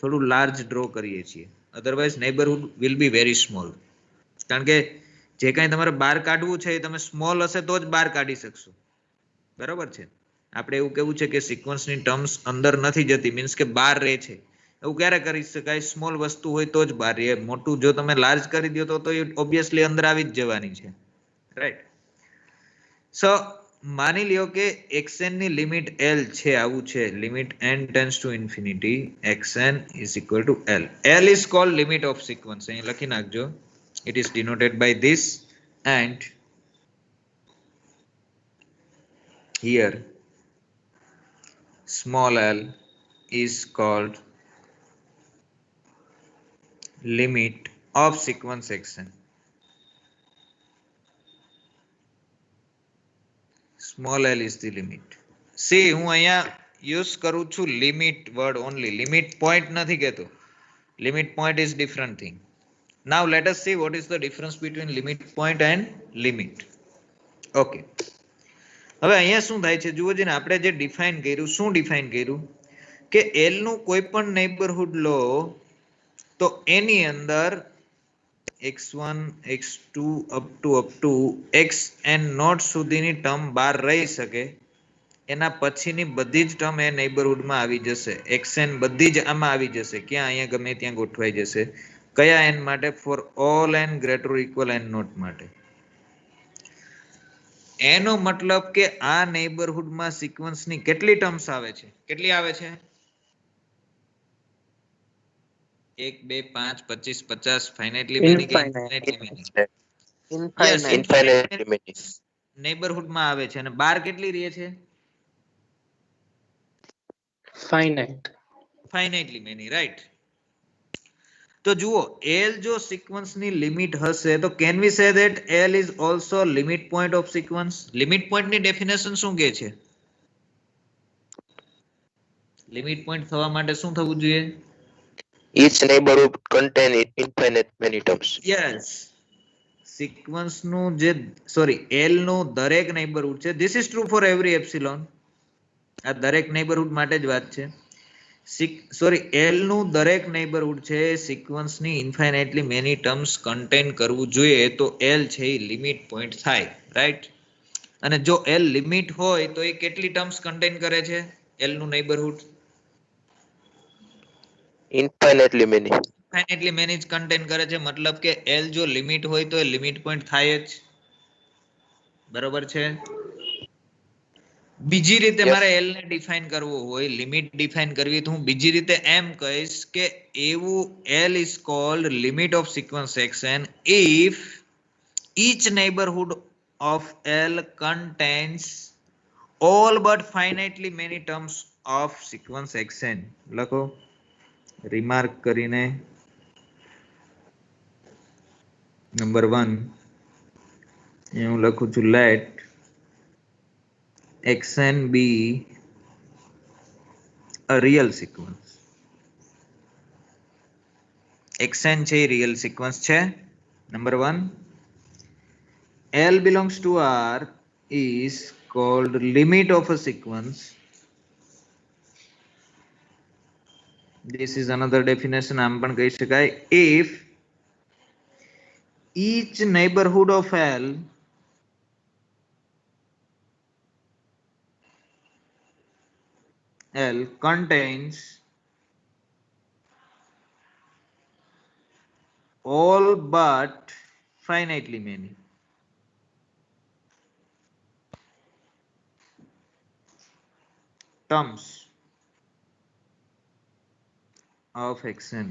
થોડું લાર્જ ડ્રો કરીએ છીએ, otherwise neighbourhood will be very small. કારણ કે જે કાંઈ તમારે બહાર કાઢવું છે એ તમે સ્મોલ હશે તો જ બહાર કાઢી શકશો, બરાબર છે. આપણે એવું કેવું છે કે સિક્વન્સની ટર્મ્સ અંદર નથી જતી, મીન્સ કે બહાર રહે છે, એવું ક્યારે કરી શકાય? સ્મોલ વસ્તુ હોય તો જ બહાર રહે. મોટું જો તમે લાર્જ કરી દો તો એ ઓબ્વિયસલી અંદર આવી જ જવાની છે, રાઈટ? સો માની લ્યો કે xn ની લિમિટ l છે, આવું છે, limit n tends to infinity xn is equal two l. l is called limit of sequence. અહીં લખી નાખજો, it is denoted by this, and here small l is called limit of sequence xn. Small l is the limit. See, હું અહીંયા use કરું છું limit word only, limit point નથી કહેતો. Limit point is different thing. Now let us see what is the difference between limit point and limit. Okay. હવે અહીંયા શું થાય છે જુઓ ને, આપણે જે ડિફાઇન કર્યું, શું ડિફાઇન કર્યું કે એલ નું કોઈ પણ નેબરહુડ લો તો એની અંદર x1 x2 up to xn not સુધીની ટર્મ બહાર રહી શકે. એના પછીની બધી જ ટર્મ એ નેબરહુડમાં આવી જશે. xn બધી જ આમાં આવી જશે. ક્યાં? અહીંયા ગમે ત્યાં ગોઠવાઈ જશે. કયા n માટે? For all n greater equal n not માટે. એનો મતલબ કે આ નેબરહુડમાં સિક્વન્સની કેટલી ટર્મ્સ આવે છે? કેટલી આવે છે? 1 2 5 25 50 ફાઇનાઇટલી મેની કે infinitely many? Yes,
Infinitely many.
નેબરહુડમાં આવે છે. અને બાર કેટલી રહે છે?
finite.
Finitely many, right? તો જુઓ, એલ જો સિક્વન્સની લિમિટ હશે તો can we say that L is also limit point of sequence? Limit પોઈન્ટની ડેફિનેશન શું કહે છે? લિમિટ પોઈન્ટ થવા માટે શું થવું જોઈએ?
Each neighborhood contain infinite many terms.
Yes, sequence નું જે એલ નું દરેક નેબરહુડ છે, this is true four every epsilon. આ દરેક નેબરહુડ માટે જ વાત છે. એલ નું દરેક નેબરહુડ છે સિક્વન્સની ઇન્ફાઇનાઇટલી મેની ટર્મ્સ કન્ટેન કરવું જોઈએ, તો એલ છે એ લિમિટ પોઈન્ટ થાય, રાઈટ? અને જો એલ લિમિટ હોય તો એ કેટલી ટર્મ્સ કન્ટેન કરે છે એલ નું નેબરહુડ?
Infinitely many.
ઇન્ફાઇનાઇટલી મેની જ કન્ટેન કરે છે. મતલબ કે એલ જો લિમિટ હોય તો એ લિમિટ પોઈન્ટ થાય જ, બરોબર છે? બીજી રીતે
Yes.
મારે એલ ને ડિફાઇન કરવું હોય, લિમિટ ડિફાઇન કરવી, તો હું બીજી રીતે એમ કહીશ કે એવું L is called limit of sequence xn if each neighborhood of L contains all but finitely many terms of sequence xn. લખો રિમાર્ક કરીને. નંબર 1 હું લખું છું let xn be a real sequence. xn છે રિયલ સિક્વન્સ છે. Number 1, L belongs to R is called limit of a sequence. This is another definition. આમ પણ કહી શકાય if each neighborhood of L contains all but finitely many terms of xn.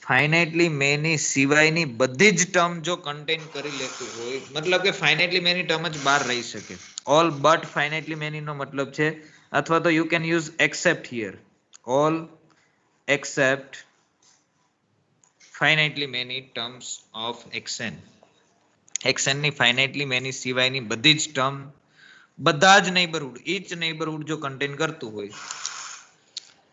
Finitely many સિવાયની બધી જ term જો content કરી લેતું હોય, મતલબ કે ફાઇનાઇટલી મેની ટર્મ જ બહાર રહી શકે. all but finitely many નો મતલબ છે અથવા તો you can use except here, all except finitely many terms of xn. xn ની finitely many સિવાયની બધી જ ટર્મ, બધા જ નેબરહુડ, each નેબરહુડ જો કન્ટેન કરતું હોય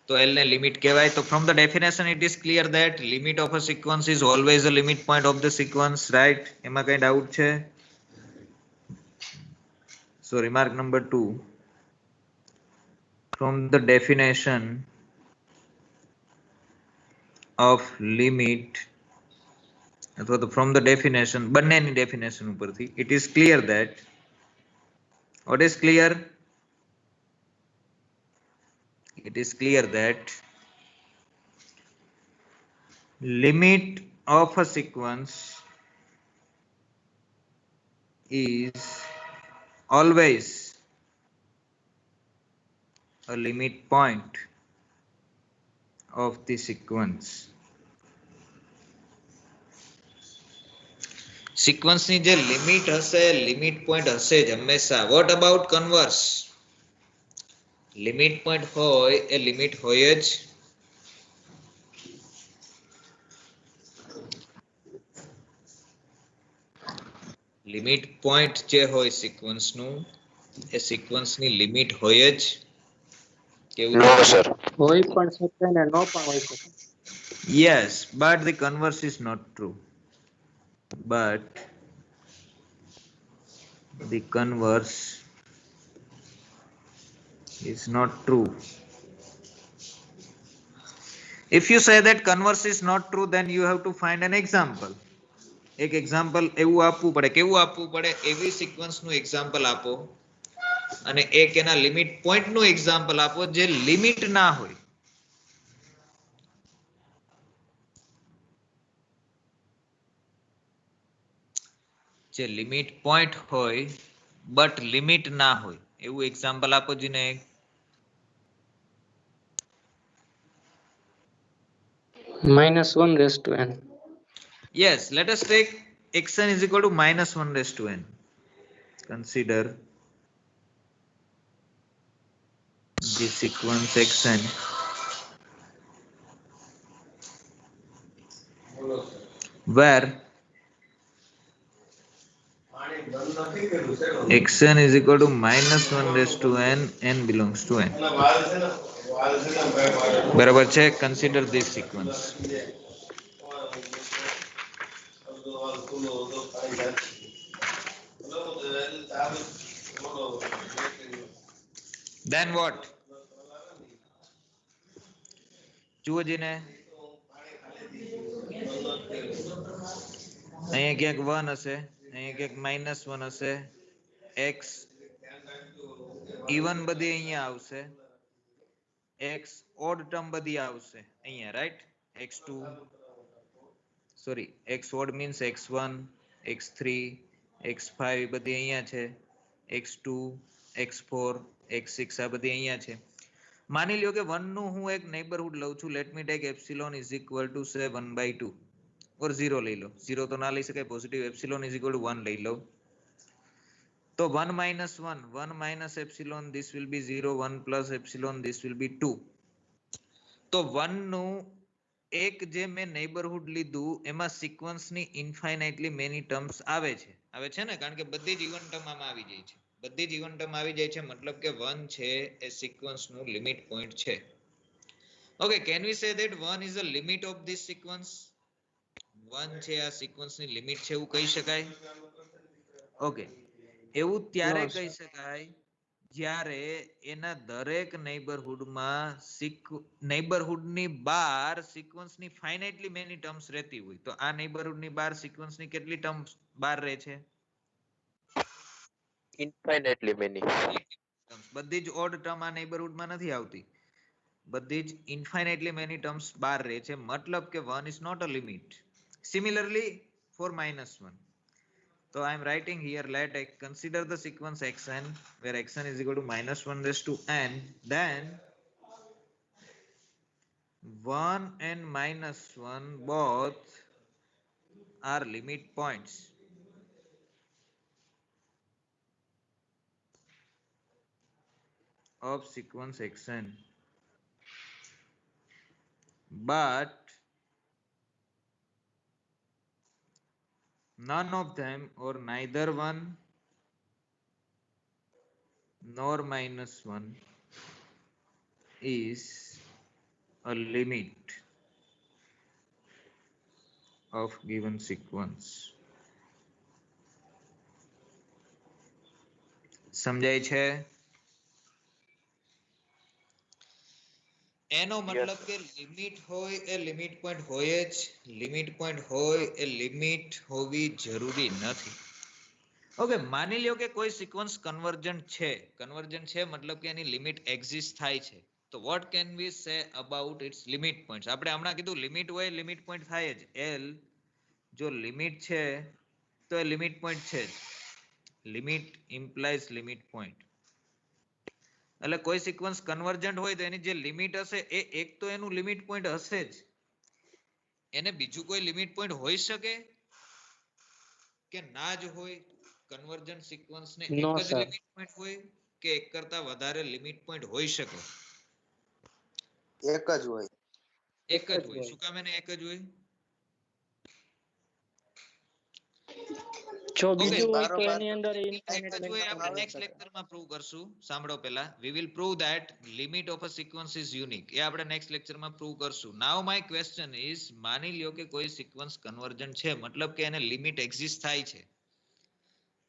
તો L ને લિમિટ કહેવાય. તો from the definition it is clear that limit of a sequence is always a limit point of the sequence, right? એમાં કઈ ડાઉટ છે? So remark number 2, from the definition of limit અથવા તો from the definition, બંનેની definition ઉપરથી it is clear that, what is clear? It is clear that limit of a sequence is always a limit point of the sequence. Sequence ની જે limit હશે, limit point હશે જ હંમેશા. What about કન્વર્સ? Limit point હોય એ limit હોય જ. Limit point જે હોય સિક્વન્સ નું એ સિક્વન્સ ની લિમિટ હોય જ. કેવું?
No, sir.
હોય પણ શકે ને ન પણ હોઈ શકે.
Yes, but the converse is not true. But the converse is not true. If you say that converse is not true, then you have to find an example. એક એક્ઝામ્પલ એવું આપવું પડે. કેવું આપવું પડે? એવી સિક્વન્સ નું એક્ઝામ્પલ આપો અને એક એના લિમિટ પોઈન્ટ નું એક્ઝામ્પલ આપો જે લિમિટ ના હોય. જે લિમિટ પોઈન્ટ હોય બટ લિમિટ ના હોય એવું એક્ઝામ્પલ આપો જીને.
-1 raised to n.
Yes, let us take xn is equal to -1 raised to n. Consider the sequence xn where xn is equal to -1 raised to n, n belongs to n. બરાબર છે? Consider this sequence. Then what? જુઓ જીને, અહીંયા ક્યાંક 1 હશે, અહીંયા ક્યાંક -1 હશે, x even બધી અહીંયા આવશે, x odd term બધી આવશે અહીંયા, right? x2 sorry, x odd means x1, x3, x5 બધી અહીંયા છે, x2, x4, x6 આ બધી અહીંયા છે. માની લ્યો કે 1 નું હું એક નેબરહુડ લઉં છું. Let me take epsilon is equal to say 1/2 ઓર 0 લઈ લો. 0 તો ના લઈ શકાય, positive. Epsilon is equal two 1 લઈ લો. તો 1 minus 1, 1 minus epsilon, this will be 0, 1 plus epsilon, this will be 2. તો 1 નું એક જે મેં નેબરહુડ લીધું એમાં સિક્વન્સ ની ઇન્ફાઇનાઇટલી મેની ટર્મ્સ આવે છે. આવે છે ને, કારણ કે બધી જ ઇવન ટર્મ આમાં આવી જાય છે. બધી જ ઇવન ટર્મ આવી જાય છે, મતલબ કે 1 છે એ સિક્વન્સ નું લિમિટ પોઈન્ટ છે. Okay, can we say that 1 is a limit of this sequence? 1 છે આ સિક્વન્સ ની લિમિટ છે એવું કહી શકાય? ઓકે, એવું ત્યારે કહી શકાય જ્યારે એના દરેક નેબરહુડમાં નેબરહુડની બહાર સિક્વન્સની ફાઇનાઇટલી મેની ટર્મ્સ રહેતી હોય. તો આ નેબરહુડની બહાર સિક્વન્સની કેટલી ટર્મ્સ બહાર રહે છે?
Infinitely many.
બધી જ ઓડ ટર્મ આ નેબરહુડમાં નથી આવતી. બધી જ ઇન્ફાઇનાઇટલી મેની ટર્મ્સ બહાર રહે છે, મતલબ કે 1 is not a limit. Similarly for -1. So I am writing here, let us consider the sequence xn where xn is equal to -1 raised to n. Then 1 and -1 both are limit points. of sequence xn, but none of them or neither one nor minus one is a limit of given sequence. સમજાય છે? એનો મતલબ કે limit હોય એ limit point હોય જ, limit point હોય એ limit હોવી જરૂરી નથી. ઓકે, માની લ્યો કે કોઈ સિક્વન્સ કન્વર્જન્ટ છે મતલબ કે એની લિમિટ એક્ઝિસ્ટ થાય છે. તો what can we say about it's limit points? આપણે હમણાં કીધું લિમિટ હોય લિમિટ પોઈન્ટ થાય જ. એલ જો લિમિટ છે તો એ લિમિટ પોઈન્ટ છે જ. Limit implies limit point. એટલે કોઈ સિક્વન્સ કન્વર્જન્ટ હોય તો એની જે લિમિટ હશે એ એક તો એનું લિમિટ પોઈન્ટ હશે જ. એને બીજું કોઈ લિમિટ પોઈન્ટ હોઈ શકે કે ના જ હોય? કન્વર્જન્ટ સિક્વન્સ ને એક
No,
જ
sir.
લિમિટ પોઈન્ટ હોય કે એક કરતા વધારે લિમિટ પોઈન્ટ હોઈ શકે?
એક જ હોય.
એક જ હોય. શું કામ એને એક જ હોય?
જો
ઓકે,
બીજું હોય તો
બારોબાર
એની અંદર
એક
ઇન્ફાઇનાઇટ
જ હોય
મિનિમમ
આપણે
હોઈ
નેક્સ્ટ
શકે.
લેક્ચરમાં પ્રૂવ કરશું. સાંભળો પહેલા, we will prove that limit of a sequence is unique. એ આપણે નેક્સ્ટ લેક્ચરમાં પ્રૂવ કરશું. નાઉ માય ક્વેશ્ચન ઇઝ, માની લ્યો કે કોઈ સિક્વન્સ કન્વર્જન્ટ છે મતલબ કે એને લિમિટ એક્ઝિસ્ટ થાય છે.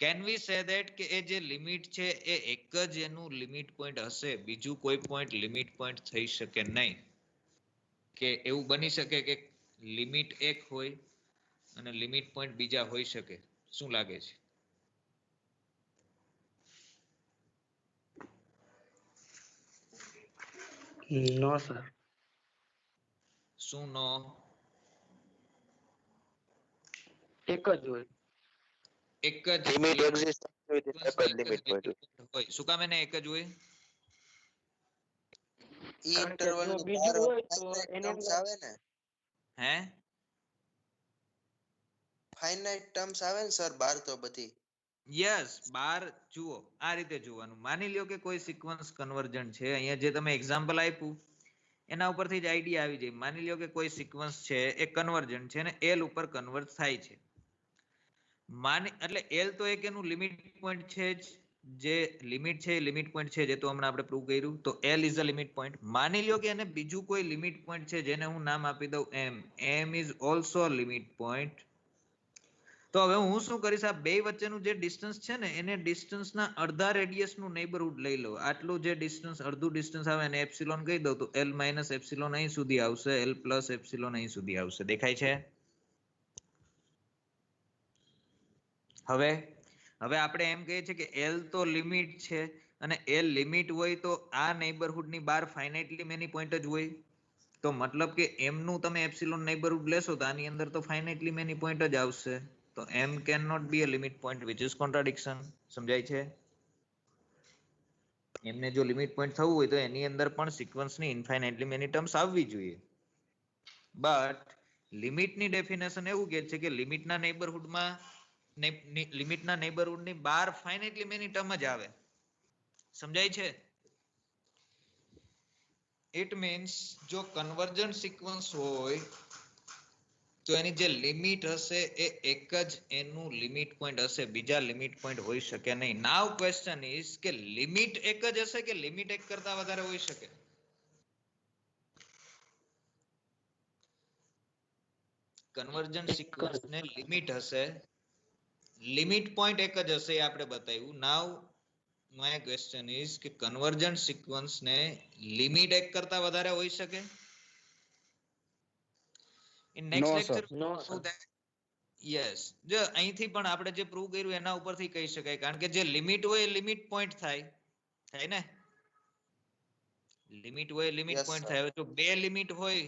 કેન વી સે ધેટ કે એ જે લિમિટ છે એ એક જ એનું લિમિટ પોઈન્ટ હશે, બીજું કોઈ પોઈન્ટ લિમિટ પોઈન્ટ થઈ શકે નહીં? કે એવું બની શકે કે લિમિટ એક હોય અને લિમિટ પોઈન્ટ બીજા હોઈ શકે? શું લાગે છે?
નો સર.
શું નો?
એક જ હોય.
એક જ
લિમિટ એક્ઝિસ્ટ હોય તો એક જ
એક
લિમિટ
જ
પોઈન્ટ
હોય. શું કામ એને એક જ હોય?
ઈ
કારણ કે
ઇન્ટરવલ
જો
ની
બીજું
બહાર
હોય તો
ફાઇનાઇટ
એની
ટર્મ્સ
અંદર
આવે ને,
હે?
ફાઇનાઇટ ટર્મ્સ આવે ને સર બહાર તો બધી.
યસ, બાર જુઓ, આ રીતે જોવાનું. માની લ્યો કે કોઈ સિક્વન્સ કન્વર્જન્ટ છે. અહીંયા જે તમે એક્ઝામ્પલ આપ્યું એના ઉપરથી જ આઈડિયા આવી જાય. માની લ્યો કે કોઈ સિક્વન્સ છે એ કન્વર્જન્ટ છે ને એલ ઉપર કન્વર્ટ થાય છે. એટલે એલ તો એક એનું લિમિટ પોઈન્ટ છે જ. જે લિમિટ છે એ લિમિટ પોઈન્ટ છે, જે તો હમણાં આપણે પ્રૂવ કર્યું. તો L is a limit point. માની લ્યો કે એને બીજું કોઈ લિમિટ પોઈન્ટ છે જેને હું નામ આપી દઉં એમ. એમ ઇઝ ઓલસો લિમિટ પોઈન્ટ. તો હવે હું શું કરીશ, આ બે વચ્ચેનું જે ડિસ્ટન્સ છે ને એને ડિસ્ટન્સના અડધા રેડિયસનું નેબરહુડ લઈ લો. આટલું જે ડિસ્ટન્સ, અડધું ડિસ્ટન્સ આવે એને એપ્સિલોન કહી દઉં તો એલ માઇનસ એપ્સિલોન અહીં સુધી આવશે, એલ પ્લસ એપ્સિલોન અહીં સુધી આવશે. દેખાય છે? હવે આપણે એમ કહીએ છીએ કે એલ તો લિમિટ છે અને એલ લિમિટ હોય તો આ નેબરહુડની બહાર ફાઇનાઇટલી મેની પોઈન્ટ જ હોય. તો મતલબ કે એમ નું તમે એપ્સિલોન નેબરહુડ લેશો તો આની અંદર તો ફાઇનાઇટલી મેની પોઈન્ટ જ આવશે. તો m can not be a limit point, which is contradiction. સમજાય છે? એમને જો લિમિટ પોઈન્ટ થવું હોય તો એની અંદર પણ સિક્વન્સની ઇન્ફાઇનાઇટલી મેની ટર્મ્સ આવવી જોઈએ. બટ લિમિટની ડેફિનેશન એવું કહે છે કે લિમિટના નેબરહુડમાં લિમિટના નેબરહુડની બહાર ફાઇનાઇટલી મેની ટર્મ જ આવે. સમજાય છે? ઇટ મીન્સ જો કન્વર્જન્ટ સિક્વન્સ હોય તો એની જે લિમિટ હશે એ એક જ એનું લિમિટ પોઈન્ટ હશે, બીજા લિમિટ પોઈન્ટ હોઈ શકે નહીં. નાવ ક્વેશ્ચન ઇઝ કે લિમિટ એક જ હશે કે લિમિટ એક કરતા વધારે હોઈ શકે? કન્વર્જન્ટ સિક્વન્સ ને લિમિટ હશે, લિમિટ પોઈન્ટ એક જ હશે, એ આપણે બતાવ્યું. નાવ માય ક્વેશ્ચન ઇઝ કે કન્વર્જન્ટ સિક્વન્સ ને લિમિટ એક કરતા વધારે હોઈ શકે? In next lecture
no sir.
Yes, જો અહીંથી પણ આપણે જે પ્રૂવ કર્યું એના ઉપરથી કહી શકાય. કારણ કે જે લિમિટ હોય એ લિમિટ પોઈન્ટ થાય ને. લિમિટ હોય લિમિટ
યસ
પોઈન્ટ
સર.
થાય. હવે જો બે લિમિટ હોય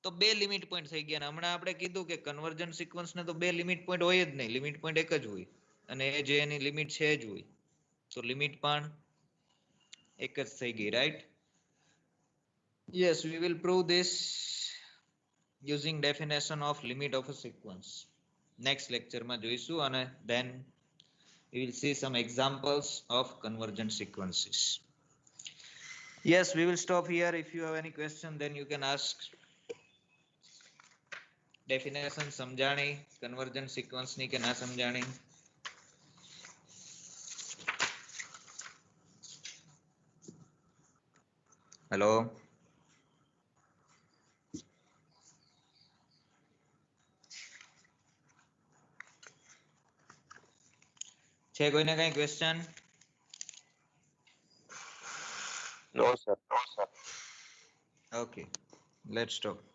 તો બે લિમિટ પોઈન્ટ થઈ ગયા. હમણાં આપણે કીધું કે કન્વર્જન્ટ સિક્વન્સ ને તો બે લિમિટ પોઈન્ટ હોય જ નહીં, લિમિટ પોઈન્ટ એક જ હોય અને એ જે એની લિમિટ છે જ હોય. તો લિમિટ પણ એક જ થઈ ગઈ, right? Yes, we will prove this using definition of limit of a sequence. Next lecture માં જોઈશું અને then we will see some examples of convergent sequences. Yes, we will stop here. If you have any question, then you can ask. Definition સમજાણી, convergent sequence ની કે ના સમજાણી? Hello. છે કોઈને કઈ question?
No, sir.
Okay, let's stop.